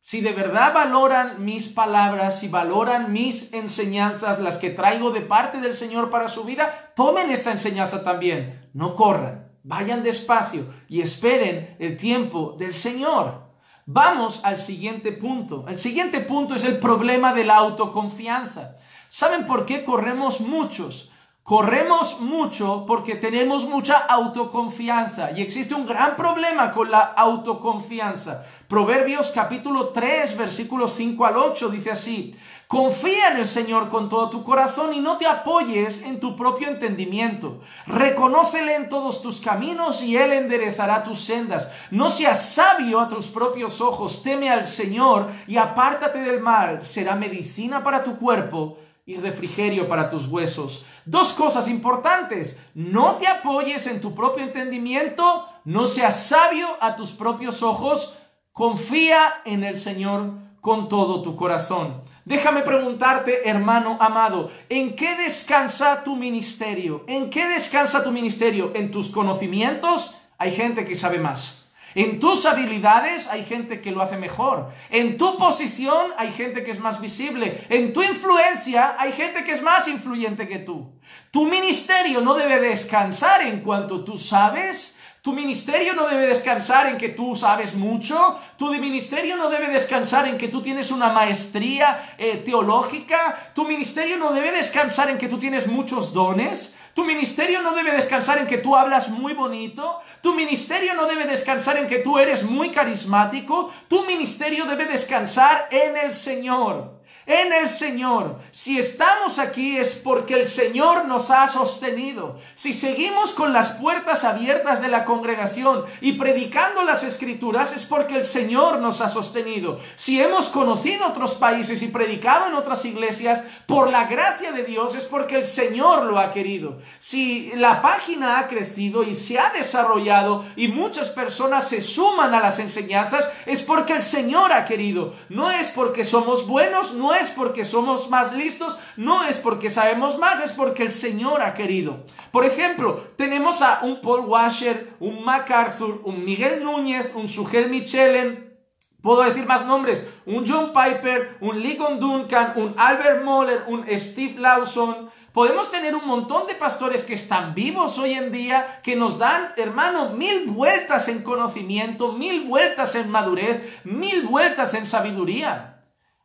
Si de verdad valoran mis palabras, si valoran mis enseñanzas, las que traigo de parte del Señor para su vida, tomen esta enseñanza también. No corran, vayan despacio y esperen el tiempo del Señor. Vamos al siguiente punto. El siguiente punto es el problema de la autoconfianza. ¿Saben por qué corremos muchos? Corremos mucho porque tenemos mucha autoconfianza y existe un gran problema con la autoconfianza. Proverbios capítulo 3, versículos 5 al 8 dice así: confía en el Señor con todo tu corazón y no te apoyes en tu propio entendimiento. Reconócele en todos tus caminos y Él enderezará tus sendas. No seas sabio a tus propios ojos, teme al Señor y apártate del mal. Será medicina para tu cuerpo y refrigerio para tus huesos. 2 cosas importantes: no te apoyes en tu propio entendimiento, no seas sabio a tus propios ojos, confía en el Señor con todo tu corazón. Déjame preguntarte, hermano amado, ¿en qué descansa tu ministerio? ¿En qué descansa tu ministerio? ¿En tus conocimientos? Hay gente que sabe más. En tus habilidades hay gente que lo hace mejor. En tu posición hay gente que es más visible. En tu influencia hay gente que es más influyente que tú. Tu ministerio no debe descansar en cuanto tú sabes. Tu ministerio no debe descansar en que tú sabes mucho. Tu ministerio no debe descansar en que tú tienes una maestría teológica. Tu ministerio no debe descansar en que tú tienes muchos dones. Tu ministerio no debe descansar en que tú hablas muy bonito. Tu ministerio no debe descansar en que tú eres muy carismático. Tu ministerio debe descansar en el Señor. En el Señor. Si estamos aquí es porque el Señor nos ha sostenido. Si seguimos con las puertas abiertas de la congregación y predicando las Escrituras es porque el Señor nos ha sostenido. Si hemos conocido otros países y predicado en otras iglesias, por la gracia de Dios es porque el Señor lo ha querido. Si la página ha crecido y se ha desarrollado y muchas personas se suman a las enseñanzas, es porque el Señor ha querido. No es porque somos buenos, no es porque somos más listos, no es porque sabemos más, es porque el Señor ha querido. Por ejemplo, tenemos a un Paul Washer, un MacArthur, un Miguel Núñez, un Sugel Michelen, puedo decir más nombres, un John Piper, un Ligon Duncan, un Albert Moller, un Steve Lawson. Podemos tener un montón de pastores que están vivos hoy en día, que nos dan, hermano, 1000 vueltas en conocimiento, 1000 vueltas en madurez, 1000 vueltas en sabiduría.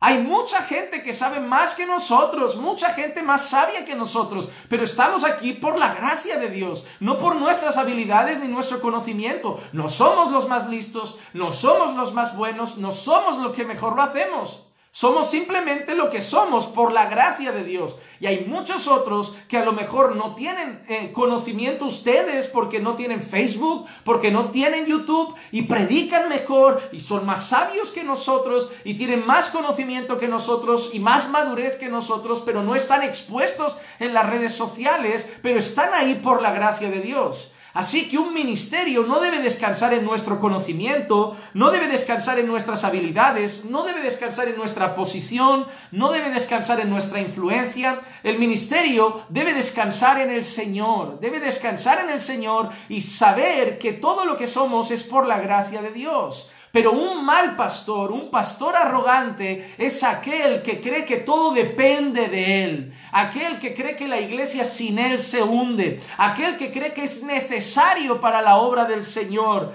Hay mucha gente que sabe más que nosotros, mucha gente más sabia que nosotros, pero estamos aquí por la gracia de Dios, no por nuestras habilidades ni nuestro conocimiento. No somos los más listos, no somos los más buenos, no somos los que mejor lo hacemos. Somos simplemente lo que somos por la gracia de Dios. Y hay muchos otros que a lo mejor no tienen conocimiento ustedes porque no tienen Facebook, porque no tienen YouTube y predican mejor y son más sabios que nosotros y tienen más conocimiento que nosotros y más madurez que nosotros, pero no están expuestos en las redes sociales, pero están ahí por la gracia de Dios. Así que un ministerio no debe descansar en nuestro conocimiento, no debe descansar en nuestras habilidades, no debe descansar en nuestra posición, no debe descansar en nuestra influencia. El ministerio debe descansar en el Señor, debe descansar en el Señor y saber que todo lo que somos es por la gracia de Dios. Pero un mal pastor, un pastor arrogante, es aquel que cree que todo depende de él, aquel que cree que la iglesia sin él se hunde, aquel que cree que es necesario para la obra del Señor,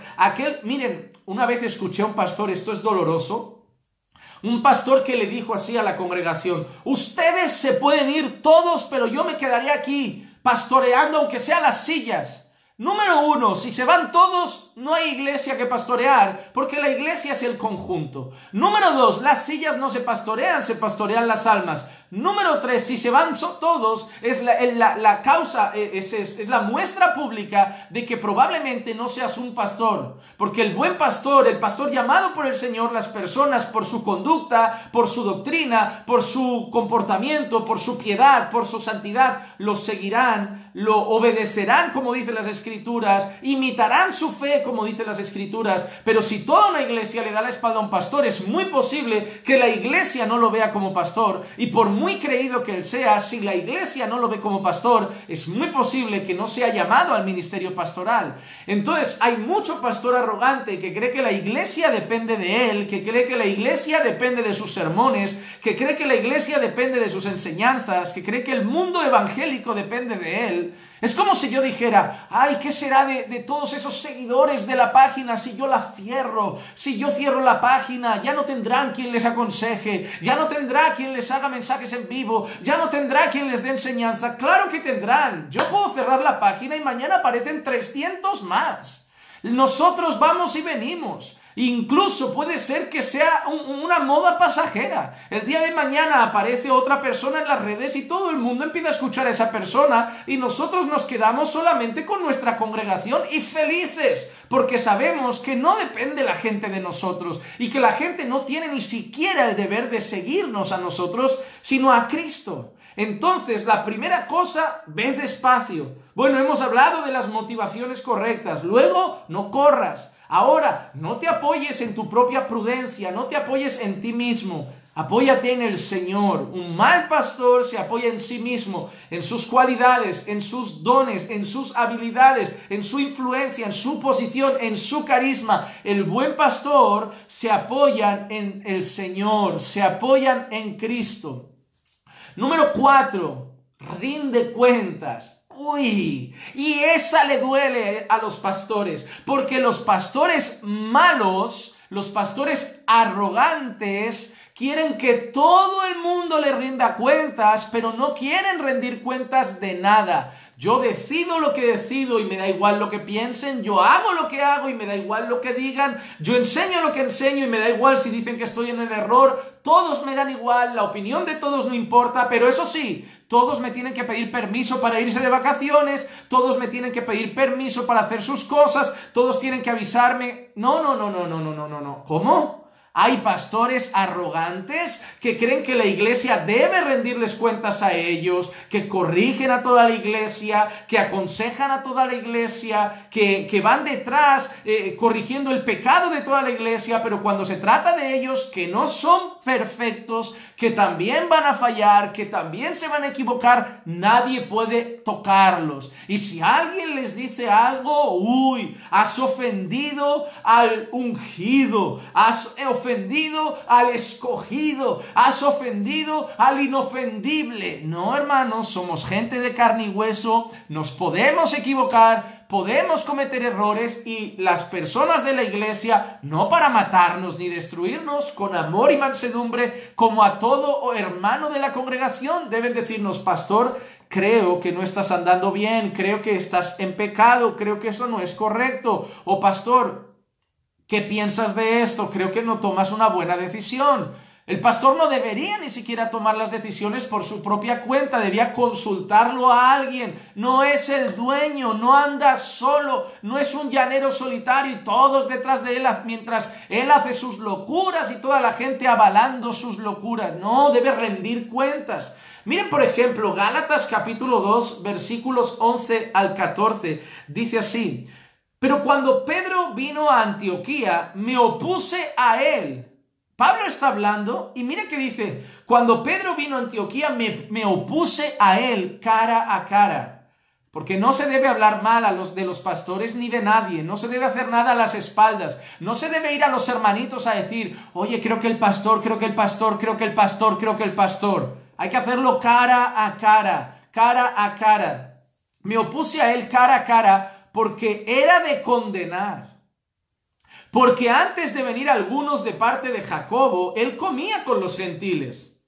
miren, una vez escuché a un pastor, esto es doloroso, un pastor que le dijo así a la congregación: ustedes se pueden ir todos, pero yo me quedaré aquí pastoreando aunque sean las sillas. Número uno, si se van todos, no hay iglesia que pastorear, porque la iglesia es el conjunto. Número dos, las sillas no se pastorean las almas. Número tres, si se van todos, es la causa, es la muestra pública de que probablemente no seas un pastor. Porque el buen pastor, el pastor llamado por el Señor, las personas por su conducta, por su doctrina, por su comportamiento, por su piedad, por su santidad, lo seguirán, lo obedecerán, como dicen las Escrituras, imitarán su fe, como dicen las Escrituras. Pero si toda una iglesia le da la espalda a un pastor, es muy posible que la iglesia no lo vea como pastor, y por muy creído que él sea, si la iglesia no lo ve como pastor, es muy posible que no sea llamado al ministerio pastoral. Entonces, hay mucho pastor arrogante que cree que la iglesia depende de él, que cree que la iglesia depende de sus sermones, que cree que la iglesia depende de sus enseñanzas, que cree que el mundo evangélico depende de él. Es como si yo dijera: ay, ¿qué será de todos esos seguidores de la página si yo la cierro? Si yo cierro la página, ya no tendrán quien les aconseje, ya no tendrá quien les haga mensajes en vivo, ya no tendrá quien les dé enseñanza. Claro que tendrán. Yo puedo cerrar la página y mañana aparecen 300 más. Nosotros vamos y venimos. Incluso puede ser que sea una moda pasajera. El día de mañana aparece otra persona en las redes y todo el mundo empieza a escuchar a esa persona, y nosotros nos quedamos solamente con nuestra congregación y felices, porque sabemos que no depende la gente de nosotros y que la gente no tiene ni siquiera el deber de seguirnos a nosotros, sino a Cristo. Entonces, la primera cosa, ve despacio. Bueno, hemos hablado de las motivaciones correctas. Luego, no corras. Ahora, no te apoyes en tu propia prudencia, no te apoyes en ti mismo, apóyate en el Señor. Un mal pastor se apoya en sí mismo, en sus cualidades, en sus dones, en sus habilidades, en su influencia, en su posición, en su carisma. El buen pastor se apoya en el Señor, se apoyan en Cristo. Número 4, rinde cuentas. Uy, y esa le duele a los pastores, porque los pastores malos, los pastores arrogantes, quieren que todo el mundo le rinda cuentas, pero no quieren rendir cuentas de nada. Yo decido lo que decido y me da igual lo que piensen, yo hago lo que hago y me da igual lo que digan, yo enseño lo que enseño y me da igual si dicen que estoy en el error, todos me dan igual, la opinión de todos no importa, pero eso sí, todos me tienen que pedir permiso para irse de vacaciones, todos me tienen que pedir permiso para hacer sus cosas, todos tienen que avisarme. No. ¿Cómo? Hay pastores arrogantes que creen que la iglesia debe rendirles cuentas a ellos, que corrigen a toda la iglesia, que aconsejan a toda la iglesia, que van detrás corrigiendo el pecado de toda la iglesia, pero cuando se trata de ellos, que no son perfectos, que también van a fallar, que también se van a equivocar, nadie puede tocarlos. Y si alguien les dice algo, uy, has ofendido al ungido, has ofendido al escogido, has ofendido al inofendible. No, hermanos, somos gente de carne y hueso, nos podemos equivocar, podemos cometer errores, y las personas de la iglesia, no para matarnos ni destruirnos, con amor y mansedumbre, como a todo hermano de la congregación, deben decirnos: pastor, creo que no estás andando bien, creo que estás en pecado, creo que eso no es correcto. O pastor, ¿qué piensas de esto? Creo que no tomas una buena decisión. El pastor no debería ni siquiera tomar las decisiones por su propia cuenta, debía consultarlo a alguien. No es el dueño, no anda solo, no es un llanero solitario y todos detrás de él mientras él hace sus locuras y toda la gente avalando sus locuras. No, debe rendir cuentas. Miren, por ejemplo, Gálatas capítulo 2, versículos 11 al 14, dice así: pero cuando Pedro vino a Antioquía, me opuse a él. Pablo está hablando y mira que dice: cuando Pedro vino a Antioquía me opuse a él cara a cara. Porque no se debe hablar mal de los pastores ni de nadie, no se debe hacer nada a las espaldas, no se debe ir a los hermanitos a decir, oye, creo que el pastor, creo que el pastor, creo que el pastor, creo que el pastor. Hay que hacerlo cara a cara, cara a cara. Me opuse a él cara a cara porque era de condenar. Porque antes de venir algunos de parte de Jacobo, él comía con los gentiles.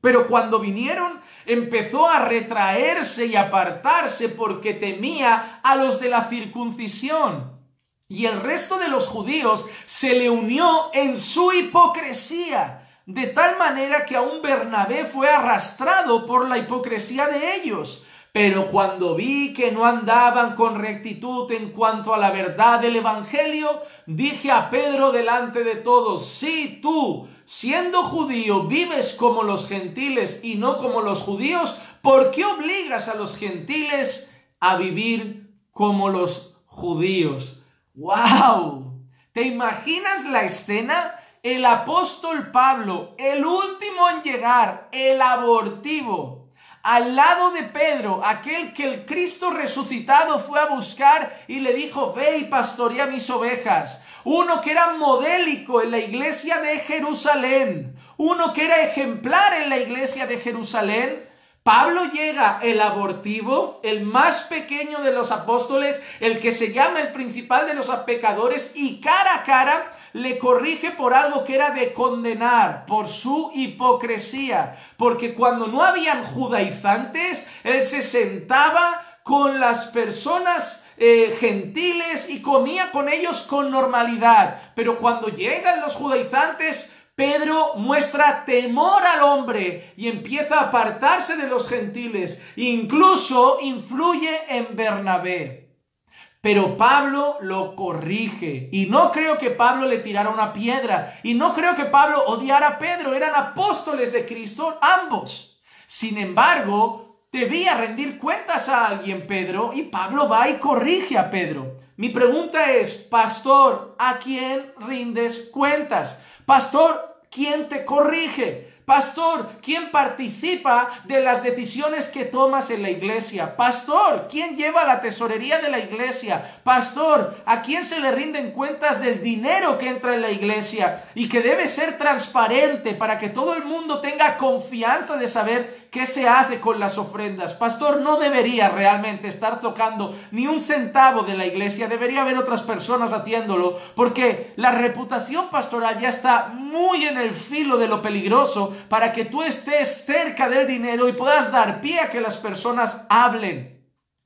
Pero cuando vinieron, empezó a retraerse y apartarse porque temía a los de la circuncisión. Y el resto de los judíos se le unió en su hipocresía, de tal manera que aún Bernabé fue arrastrado por la hipocresía de ellos. Pero cuando vi que no andaban con rectitud en cuanto a la verdad del evangelio, dije a Pedro delante de todos, si tú, siendo judío, vives como los gentiles y no como los judíos, ¿por qué obligas a los gentiles a vivir como los judíos? ¡Wow! ¿Te imaginas la escena? El apóstol Pablo, el último en llegar, el abortivo, al lado de Pedro, aquel que el Cristo resucitado fue a buscar y le dijo, ve y pastorea mis ovejas. Uno que era modélico en la iglesia de Jerusalén, uno que era ejemplar en la iglesia de Jerusalén. Pablo llega, el abortivo, el más pequeño de los apóstoles, el que se llama el principal de los pecadores, y cara a cara le corrige por algo que era de condenar, por su hipocresía. Porque cuando no habían judaizantes, él se sentaba con las personas gentiles y comía con ellos con normalidad. Pero cuando llegan los judaizantes, Pedro muestra temor al hombre y empieza a apartarse de los gentiles. Incluso influye en Bernabé. Pero Pablo lo corrige. Y no creo que Pablo le tirara una piedra. Y no creo que Pablo odiara a Pedro. Eran apóstoles de Cristo ambos. Sin embargo, debía rendir cuentas a alguien Pedro. Y Pablo va y corrige a Pedro. Mi pregunta es, pastor, ¿a quién rindes cuentas? Pastor, ¿quién te corrige? Pastor, ¿quién participa de las decisiones que tomas en la iglesia? Pastor, ¿quién lleva la tesorería de la iglesia? Pastor, ¿a quién se le rinden cuentas del dinero que entra en la iglesia y que debe ser transparente para que todo el mundo tenga confianza de saber qué se hace con las ofrendas? Pastor, no debería realmente estar tocando ni un centavo de la iglesia, debería haber otras personas haciéndolo, porque la reputación pastoral ya está muy en el filo de lo peligroso para que tú estés cerca del dinero y puedas dar pie a que las personas hablen.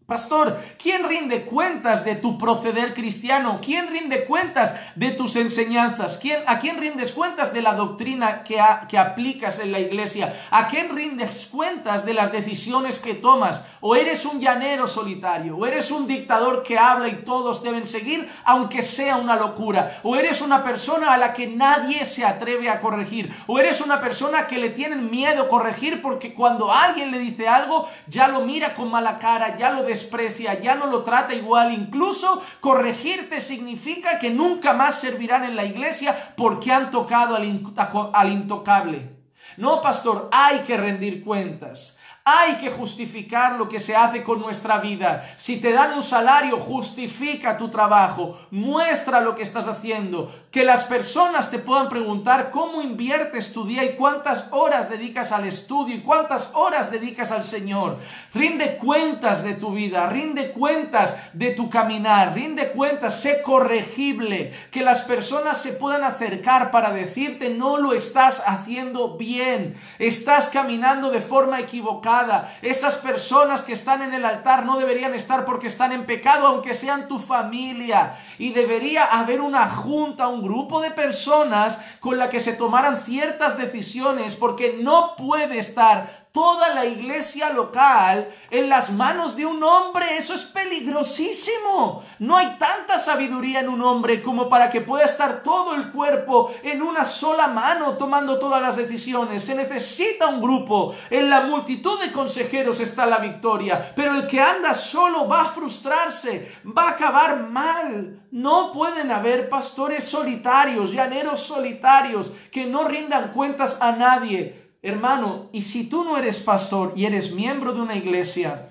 Pastor, ¿quién rinde cuentas de tu proceder cristiano? ¿Quién rinde cuentas de tus enseñanzas? ¿A quién rindes cuentas de la doctrina que aplicas en la iglesia? ¿A quién rindes cuentas de las decisiones que tomas? ¿O eres un llanero solitario? ¿O eres un dictador que habla y todos deben seguir, aunque sea una locura? ¿O eres una persona a la que nadie se atreve a corregir? ¿O eres una persona que le tienen miedo corregir porque cuando alguien le dice algo, ya lo mira con mala cara, ya lo desprecia, ya no lo trata igual? Incluso corregirte significa que nunca más servirán en la iglesia porque han tocado al intocable. No, pastor, hay que rendir cuentas. Hay que justificar lo que se hace con nuestra vida. Si te dan un salario, justifica tu trabajo. Muestra lo que estás haciendo. Que las personas te puedan preguntar cómo inviertes tu día y cuántas horas dedicas al estudio y cuántas horas dedicas al Señor. Rinde cuentas de tu vida. Rinde cuentas de tu caminar. Rinde cuentas. Sé corregible. Que las personas se puedan acercar para decirte no lo estás haciendo bien. Estás caminando de forma equivocada. Esas personas que están en el altar no deberían estar porque están en pecado, aunque sean tu familia. Y debería haber una junta, un grupo de personas con la que se tomaran ciertas decisiones, porque no puede estar toda la iglesia local en las manos de un hombre. Eso es peligrosísimo. No hay tanta sabiduría en un hombre como para que pueda estar todo el cuerpo en una sola mano tomando todas las decisiones. Se necesita un grupo. En la multitud de consejeros está la victoria, pero el que anda solo va a frustrarse, va a acabar mal. No pueden haber pastores solitarios, llaneros solitarios que no rindan cuentas a nadie. Hermano, y si tú no eres pastor y eres miembro de una iglesia,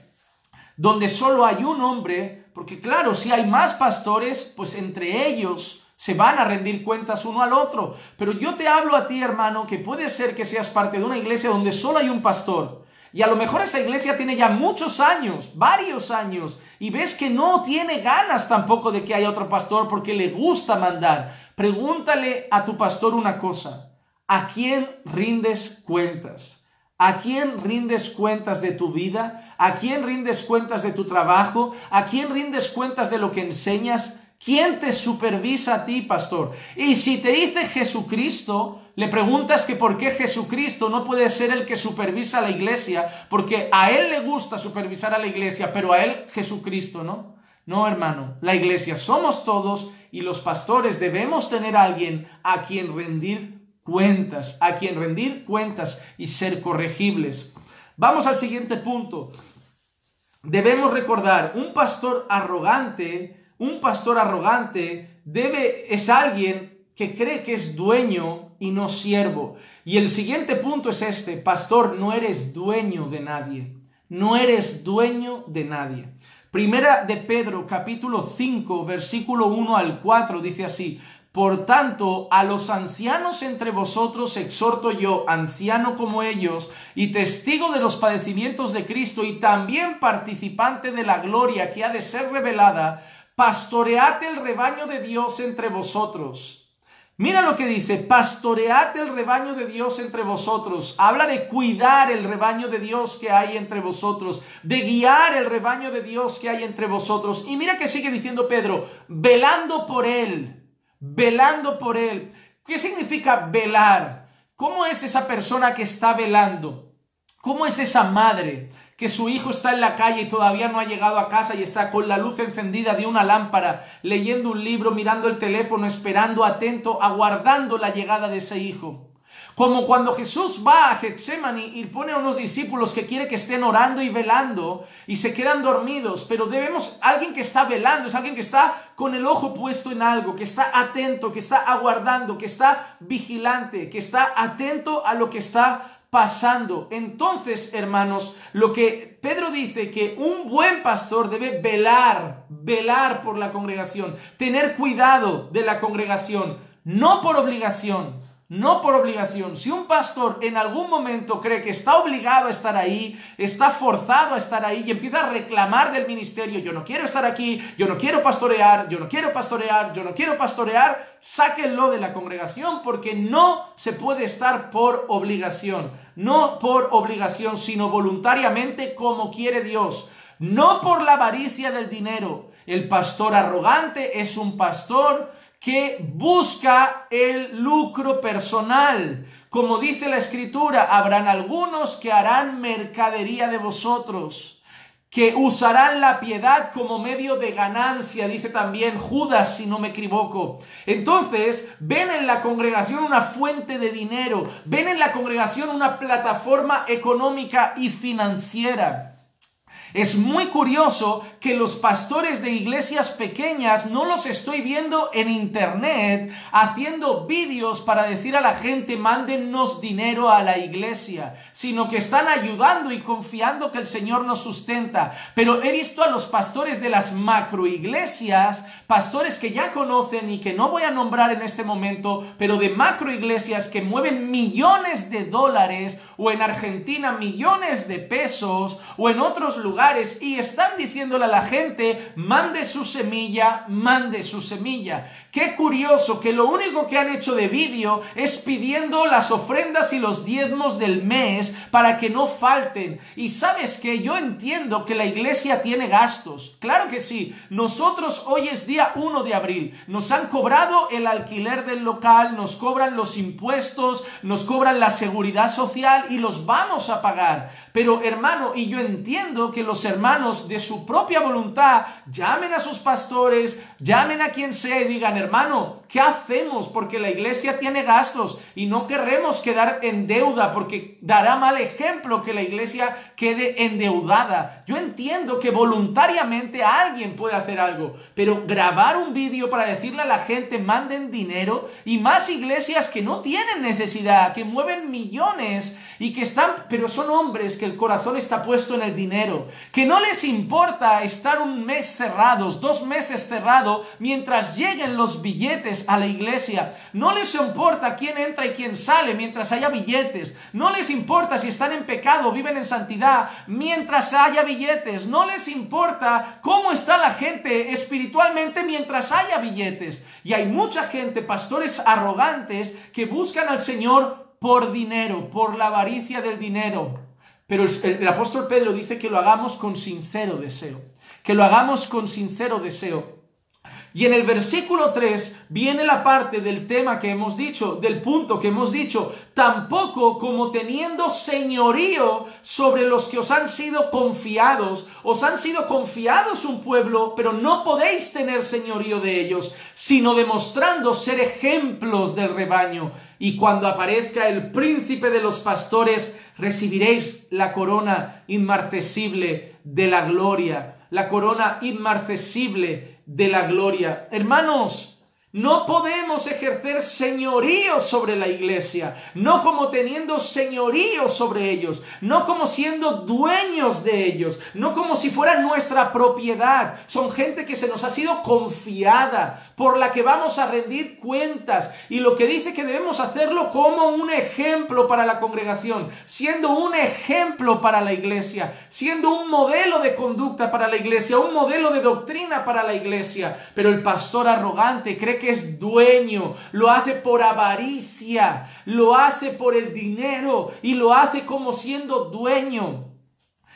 donde solo hay un hombre, porque claro, si hay más pastores, pues entre ellos se van a rendir cuentas uno al otro. Pero yo te hablo a ti, hermano, que puede ser que seas parte de una iglesia donde solo hay un pastor. Y a lo mejor esa iglesia tiene ya muchos años, varios años, y ves que no tiene ganas tampoco de que haya otro pastor porque le gusta mandar. Pregúntale a tu pastor una cosa: ¿a quién rindes cuentas? ¿A quién rindes cuentas de tu vida? ¿A quién rindes cuentas de tu trabajo? ¿A quién rindes cuentas de lo que enseñas? ¿Quién te supervisa a ti, pastor? Y si te dice Jesucristo, le preguntas que por qué Jesucristo no puede ser el que supervisa a la iglesia, porque a él le gusta supervisar a la iglesia, pero a él Jesucristo, ¿no? No, hermano, la iglesia somos todos y los pastores debemos tener a alguien a quien rendir cuentas, y ser corregibles. Vamos al siguiente punto. Debemos recordar, un pastor arrogante es alguien que cree que es dueño y no siervo. Y el siguiente punto es este: pastor, no eres dueño de nadie. No eres dueño de nadie. Primera de Pedro, capítulo 5, versículo 1 al 4, dice así: por tanto, a los ancianos entre vosotros exhorto yo, anciano como ellos, y testigo de los padecimientos de Cristo, y también participante de la gloria que ha de ser revelada, pastoread el rebaño de Dios entre vosotros. Mira lo que dice: pastoread el rebaño de Dios entre vosotros. Habla de cuidar el rebaño de Dios que hay entre vosotros, de guiar el rebaño de Dios que hay entre vosotros. Y mira que sigue diciendo Pedro: velando por él. Velando por él. ¿Qué significa velar? ¿Cómo es esa persona que está velando? ¿Cómo es esa madre que su hijo está en la calle y todavía no ha llegado a casa y está con la luz encendida de una lámpara, leyendo un libro, mirando el teléfono, esperando atento, aguardando la llegada de ese hijo? Como cuando Jesús va a Getsemaní y pone a unos discípulos que quiere que estén orando y velando y se quedan dormidos, pero alguien que está velando es alguien que está con el ojo puesto en algo, que está atento, que está aguardando, que está vigilante, que está atento a lo que está pasando. Entonces, hermanos, lo que Pedro dice, que un buen pastor debe velar por la congregación, tener cuidado de la congregación, no por obligación. No por obligación. Si un pastor en algún momento cree que está obligado a estar ahí, está forzado a estar ahí y empieza a reclamar del ministerio: yo no quiero estar aquí, yo no quiero pastorear, sáquenlo de la congregación, porque no se puede estar por obligación. No por obligación, sino voluntariamente, como quiere Dios. No por la avaricia del dinero. El pastor arrogante es un pastor que busca el lucro personal. Como dice la Escritura: habrán algunos que harán mercadería de vosotros, que usarán la piedad como medio de ganancia, dice también Judas, si no me equivoco. Entonces, ven en la congregación una fuente de dinero, ven en la congregación una plataforma económica y financiera. Es muy curioso que los pastores de iglesias pequeñas no los estoy viendo en internet haciendo vídeos para decir a la gente: mándennos dinero a la iglesia, sino que están ayudando y confiando que el Señor nos sustenta. Pero he visto a los pastores de las macroiglesias, pastores que ya conocen y que no voy a nombrar en este momento, pero de macroiglesias que mueven millones de dólares, o en Argentina millones de pesos, o en otros lugares, y están diciéndole a la gente: mande su semilla, mande su semilla. Qué curioso que lo único que han hecho de vídeo es pidiendo las ofrendas y los diezmos del mes para que no falten. Y sabes que yo entiendo que la iglesia tiene gastos, claro que sí. Nosotros hoy es día 1 de abril, nos han cobrado el alquiler del local, nos cobran los impuestos, nos cobran la seguridad social y los vamos a pagar. Pero hermano, y yo entiendo que los hermanos de su propia voluntad llamen a sus pastores, llamen a quien sea y digan: hermano, ¿Qué hacemos? Porque la iglesia tiene gastos y no queremos quedar en deuda porque dará mal ejemplo que la iglesia quede endeudada. Yo entiendo que voluntariamente alguien puede hacer algo, pero grabar un vídeo para decirle a la gente manden dinero, y más iglesias que no tienen necesidad, que mueven millones y que están, pero son hombres que el corazón está puesto en el dinero, que no les importa estar un mes cerrados, 2 meses cerrado mientras lleguen los billetes a la iglesia. No les importa quién entra y quién sale mientras haya billetes. No les importa si están en pecado, viven en santidad mientras haya billetes. No les importa cómo está la gente espiritualmente mientras haya billetes. Y hay mucha gente, pastores arrogantes, que buscan al Señor por dinero, por la avaricia del dinero. Pero el apóstol Pedro dice que lo hagamos con sincero deseo. Que lo hagamos con sincero deseo. Y en el versículo 3 viene la parte del tema que hemos dicho, del punto que hemos dicho. Tampoco como teniendo señorío sobre los que os han sido confiados. Os han sido confiados un pueblo, pero no podéis tener señorío de ellos, sino demostrando ser ejemplos del rebaño. Y cuando aparezca el príncipe de los pastores, recibiréis la corona inmarcesible de la gloria. La corona inmarcesible de la gloria. Hermanos, no podemos ejercer señorío sobre la iglesia, no como teniendo señorío sobre ellos, no como siendo dueños de ellos, no como si fueran nuestra propiedad. Son gente que se nos ha sido confiada, por la que vamos a rendir cuentas, y lo que dice que debemos hacerlo como un ejemplo para la congregación, siendo un ejemplo para la iglesia, siendo un modelo de conducta para la iglesia, un modelo de doctrina para la iglesia. Pero el pastor arrogante cree que es dueño, lo hace por avaricia, lo hace por el dinero y lo hace como siendo dueño.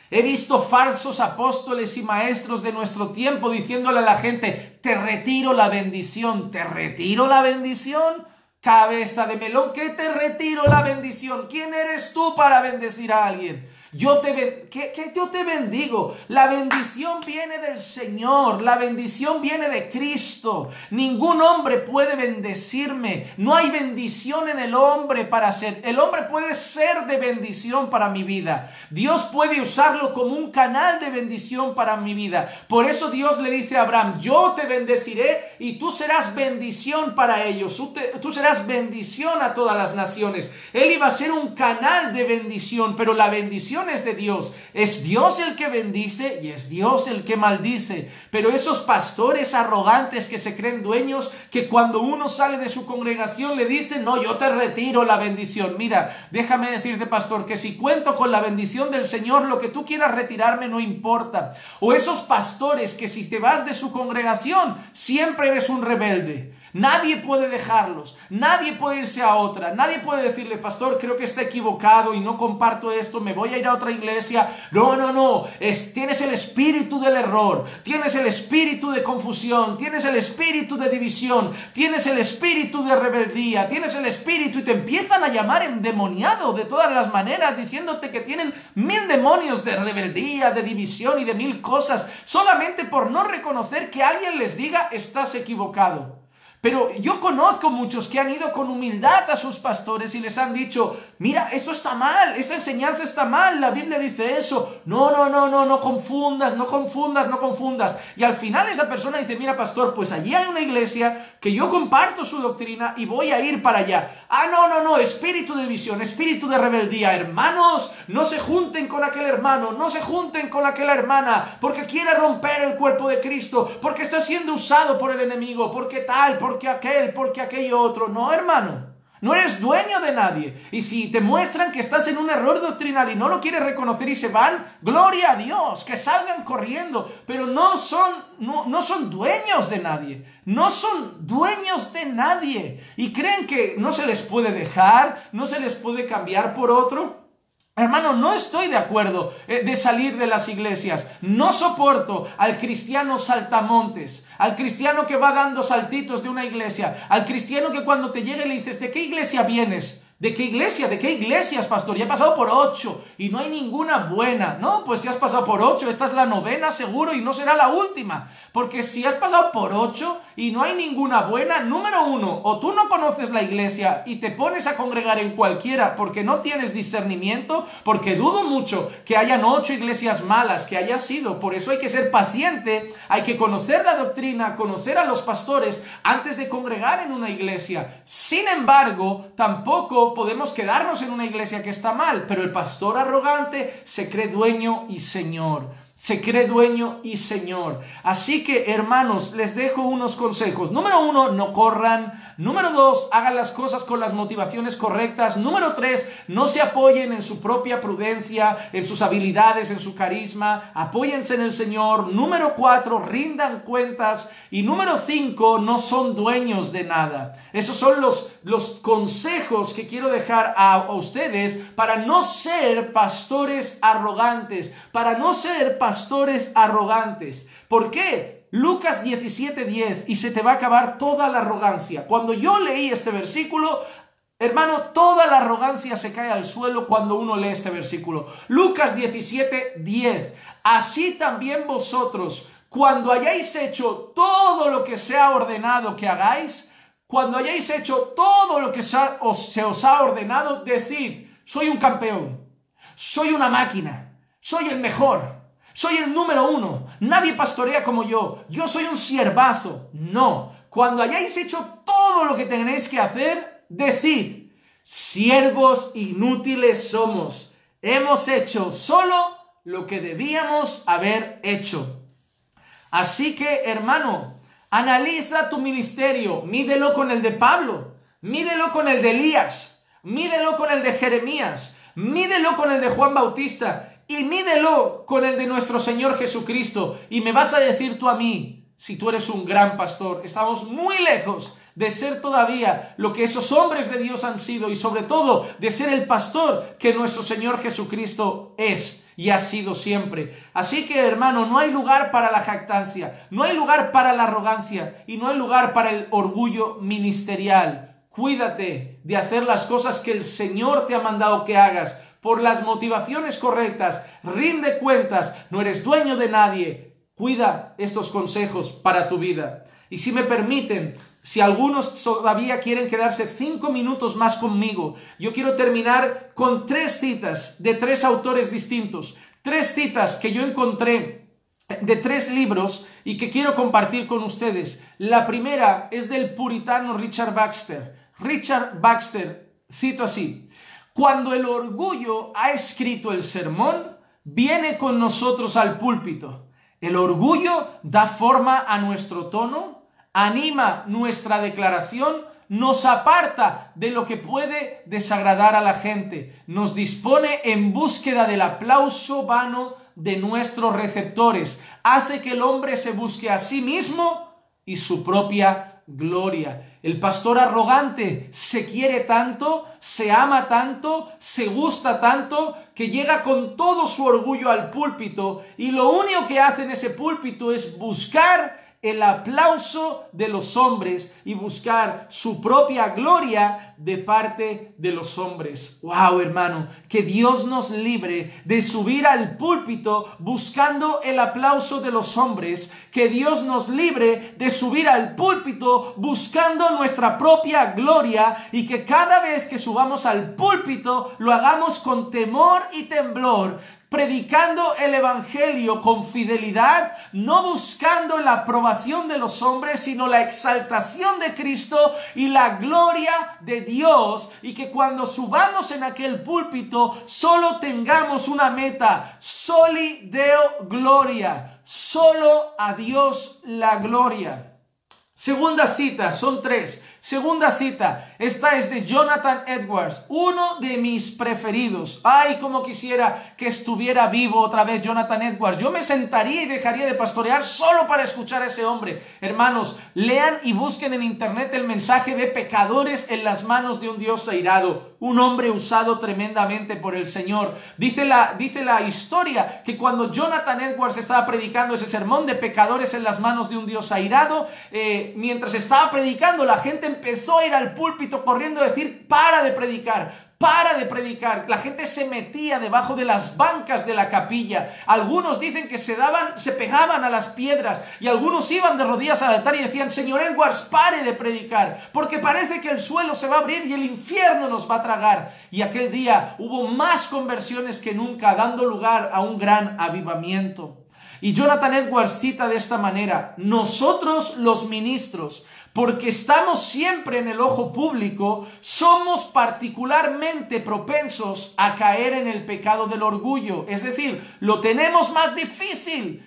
He visto falsos apóstoles y maestros de nuestro tiempo diciéndole a la gente: te retiro la bendición. ¿Te retiro la bendición? Cabeza de melón, ¿qué te retiro la bendición? ¿Quién eres tú para bendecir a alguien? Yo te bendigo. La bendición viene del Señor. La bendición viene de Cristo. Ningún hombre puede bendecirme. No hay bendición en el hombre para ser. El hombre puede ser de bendición para mi vida. Dios puede usarlo como un canal de bendición para mi vida. Por eso Dios le dice a Abraham: yo te bendeciré y tú serás bendición para ellos. Tú serás bendición a todas las naciones. Él iba a ser un canal de bendición, pero la bendición es de Dios. Es Dios el que bendice y es Dios el que maldice. Pero esos pastores arrogantes que se creen dueños, que cuando uno sale de su congregación le dicen: no, yo te retiro la bendición. Mira, déjame decirte, pastor, que si cuento con la bendición del Señor, lo que tú quieras retirarme no importa. O esos pastores que si te vas de su congregación siempre eres un rebelde. Nadie puede dejarlos, nadie puede irse a otra, nadie puede decirle: pastor, creo que está equivocado y no comparto esto, me voy a ir a otra iglesia. No, tienes el espíritu del error, tienes el espíritu de confusión, tienes el espíritu de división, tienes el espíritu de rebeldía, tienes el espíritu, y te empiezan a llamar endemoniado de todas las maneras, diciéndote que tienen 1000 demonios de rebeldía, de división y de 1000 cosas, solamente por no reconocer que alguien les diga: estás equivocado. Pero yo conozco muchos que han ido con humildad a sus pastores y les han dicho: mira, esto está mal, esa enseñanza está mal, la Biblia dice eso. No confundas. Y al final esa persona dice: mira, pastor, pues allí hay una iglesia que yo comparto su doctrina y voy a ir para allá. No, espíritu de división, espíritu de rebeldía. Hermanos, no se junten con aquel hermano, no se junten con aquella hermana, porque quiere romper el cuerpo de Cristo, porque está siendo usado por el enemigo, porque tal, porque aquello otro. No, hermano, no eres dueño de nadie. Y si te muestran que estás en un error doctrinal y no lo quieres reconocer y se van, gloria a Dios, que salgan corriendo. Pero no son dueños de nadie. No son dueños de nadie. Y creen que no se les puede dejar, no se les puede cambiar por otro. Hermano, no estoy de acuerdo de salir de las iglesias. No soporto al cristiano saltamontes, al cristiano que va dando saltitos de una iglesia, al cristiano que cuando te llega y le dices: ¿de qué iglesia vienes? ¿De qué iglesia? ¿De qué iglesias, pastor? Ya he pasado por 8 y no hay ninguna buena. No, pues si has pasado por 8, esta es la 9ª seguro y no será la última. Porque si has pasado por 8 y no hay ninguna buena, número 1, o tú no conoces la iglesia y te pones a congregar en cualquiera porque no tienes discernimiento, porque dudo mucho que hayan 8 iglesias malas, que haya sido. Por eso hay que ser paciente, hay que conocer la doctrina, conocer a los pastores antes de congregar en una iglesia. Sin embargo, tampoco podemos quedarnos en una iglesia que está mal, pero el pastor arrogante se cree dueño y señor. Se cree dueño y señor. Así que, hermanos, les dejo unos consejos. Número 1, no corran. Número 2, hagan las cosas con las motivaciones correctas. Número 3, no se apoyen en su propia prudencia, en sus habilidades, en su carisma. Apóyense en el Señor. Número 4, rindan cuentas. Y número 5, no son dueños de nada. Esos son los consejos que quiero dejar a ustedes para no ser pastores arrogantes, para no ser pastores arrogantes. ¿Por qué? Lucas 17:10, y se te va a acabar toda la arrogancia. Cuando yo leí este versículo, hermano, toda la arrogancia se cae al suelo cuando uno lee este versículo. Lucas 17:10, así también vosotros, cuando hayáis hecho todo lo que se ha ordenado que hagáis, cuando hayáis hecho todo lo que se os ha ordenado, decid, soy un campeón, soy una máquina, soy el mejor. Soy el número 1. Nadie pastorea como yo. Yo soy un siervazo. No. Cuando hayáis hecho todo lo que tenéis que hacer, decid, siervos inútiles somos. Hemos hecho solo lo que debíamos haber hecho. Así que, hermano, analiza tu ministerio. Mídelo con el de Pablo. Mídelo con el de Elías. Mídelo con el de Jeremías. Mídelo con el de Juan Bautista. Y mídelo con el de nuestro Señor Jesucristo. Y me vas a decir tú a mí, si tú eres un gran pastor, estamos muy lejos de ser todavía lo que esos hombres de Dios han sido y sobre todo de ser el pastor que nuestro Señor Jesucristo es y ha sido siempre. Así que, hermano, no hay lugar para la jactancia, no hay lugar para la arrogancia y no hay lugar para el orgullo ministerial. Cuídate de hacer las cosas que el Señor te ha mandado que hagas, por las motivaciones correctas, rinde cuentas, no eres dueño de nadie. Cuida estos consejos para tu vida. Y si me permiten, si algunos todavía quieren quedarse 5 minutos más conmigo, yo quiero terminar con 3 citas de 3 autores distintos. 3 citas que yo encontré de 3 libros y que quiero compartir con ustedes. La primera es del puritano Richard Baxter. Richard Baxter, cito así: cuando el orgullo ha escrito el sermón, viene con nosotros al púlpito. El orgullo da forma a nuestro tono, anima nuestra declaración, nos aparta de lo que puede desagradar a la gente, nos dispone en búsqueda del aplauso vano de nuestros receptores, hace que el hombre se busque a sí mismo y su propia gloria. El pastor arrogante se quiere tanto, se ama tanto, se gusta tanto, que llega con todo su orgullo al púlpito y lo único que hace en ese púlpito es buscar el aplauso de los hombres y buscar su propia gloria de parte de los hombres. ¡Wow, hermano! Que Dios nos libre de subir al púlpito buscando el aplauso de los hombres. Que Dios nos libre de subir al púlpito buscando nuestra propia gloria y que cada vez que subamos al púlpito lo hagamos con temor y temblor, predicando el evangelio con fidelidad, no buscando la aprobación de los hombres, sino la exaltación de Cristo y la gloria de Dios, y que cuando subamos en aquel púlpito solo tengamos una meta: soli Deo gloria, solo a Dios la gloria. Segunda cita, son 3. Segunda cita, esta es de Jonathan Edwards, uno de mis preferidos. Ay, cómo quisiera que estuviera vivo otra vez Jonathan Edwards. Yo me sentaría y dejaría de pastorear solo para escuchar a ese hombre. Hermanos, lean y busquen en internet el mensaje de pecadores en las manos de un Dios airado. Un hombre usado tremendamente por el Señor. Dice la historia que cuando Jonathan Edwards estaba predicando ese sermón de pecadores en las manos de un Dios airado, mientras estaba predicando, la gente empezó a ir al púlpito corriendo a decir, para de predicar, para de predicar. La gente se metía debajo de las bancas de la capilla. Algunos dicen que se pegaban a las piedras y algunos iban de rodillas al altar y decían, señor Edwards, pare de predicar, porque parece que el suelo se va a abrir y el infierno nos va a tragar. Y aquel día hubo más conversiones que nunca, dando lugar a un gran avivamiento. Y Jonathan Edwards cita de esta manera, nosotros los ministros, porque estamos siempre en el ojo público, somos particularmente propensos a caer en el pecado del orgullo. Es decir, lo tenemos más difícil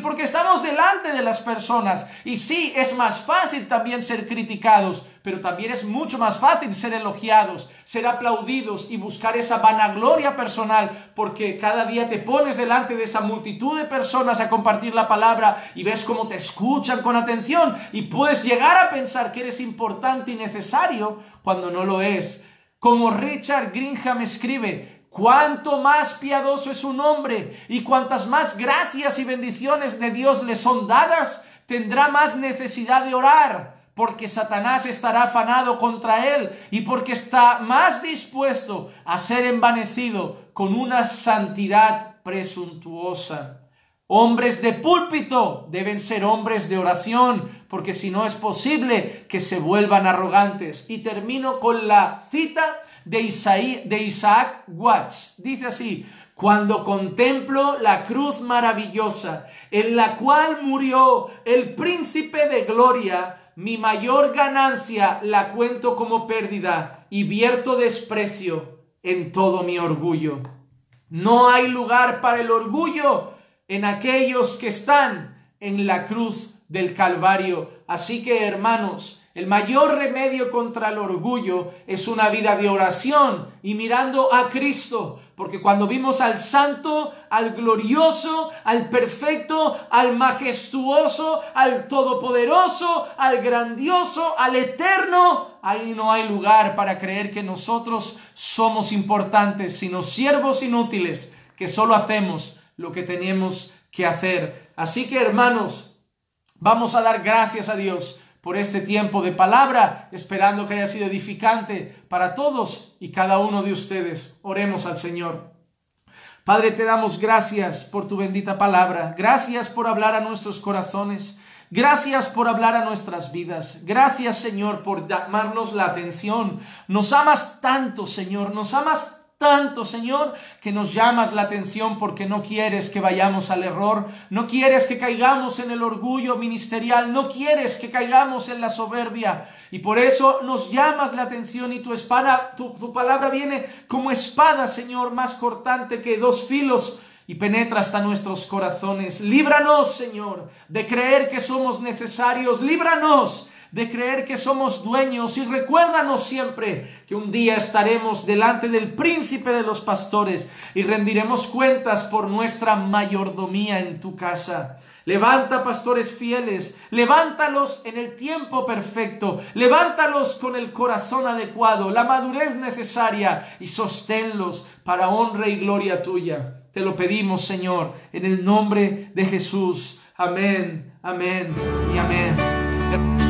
porque estamos delante de las personas. Y sí, es más fácil también ser criticados, pero también es mucho más fácil ser elogiados, ser aplaudidos y buscar esa vanagloria personal, porque cada día te pones delante de esa multitud de personas a compartir la palabra y ves cómo te escuchan con atención y puedes llegar a pensar que eres importante y necesario cuando no lo es. Como Richard Greenham escribe, cuánto más piadoso es un hombre y cuantas más gracias y bendiciones de Dios le son dadas, tendrá más necesidad de orar, porque Satanás estará afanado contra él y porque está más dispuesto a ser envanecido con una santidad presuntuosa. Hombres de púlpito deben ser hombres de oración, porque si no es posible que se vuelvan arrogantes. Y termino con la cita de Isaac Watts. Dice así, cuando contemplo la cruz maravillosa en la cual murió el príncipe de gloria, mi mayor ganancia la cuento como pérdida y vierto desprecio en todo mi orgullo. No hay lugar para el orgullo en aquellos que están en la cruz del Calvario. Así que, hermanos, el mayor remedio contra el orgullo es una vida de oración y mirando a Cristo, porque cuando vimos al santo, al glorioso, al perfecto, al majestuoso, al todopoderoso, al grandioso, al eterno, ahí no hay lugar para creer que nosotros somos importantes, sino siervos inútiles que solo hacemos lo que tenemos que hacer. Así que, hermanos, vamos a dar gracias a Dios por este tiempo de palabra, esperando que haya sido edificante para todos y cada uno de ustedes. Oremos al Señor. Darle te damos gracias por tu bendita palabra. Gracias por hablar a nuestros corazones. Gracias por hablar a nuestras vidas. Gracias, Señor, por llamarnos la atención. Nos amas tanto, Señor. Nos amas tanto, Señor, que nos llamas la atención porque no quieres que vayamos al error, no quieres que caigamos en el orgullo ministerial, no quieres que caigamos en la soberbia, y por eso nos llamas la atención y tu espada, tu palabra viene como espada, Señor, más cortante que dos filos, y penetra hasta nuestros corazones. Líbranos, Señor, de creer que somos necesarios. Líbranos de creer que somos dueños, y recuérdanos siempre que un día estaremos delante del príncipe de los pastores y rendiremos cuentas por nuestra mayordomía en tu casa. Levanta pastores fieles, levántalos en el tiempo perfecto, levántalos con el corazón adecuado, la madurez necesaria, y sosténlos para honra y gloria tuya. Te lo pedimos, Señor, en el nombre de Jesús. Amén, amén y amén.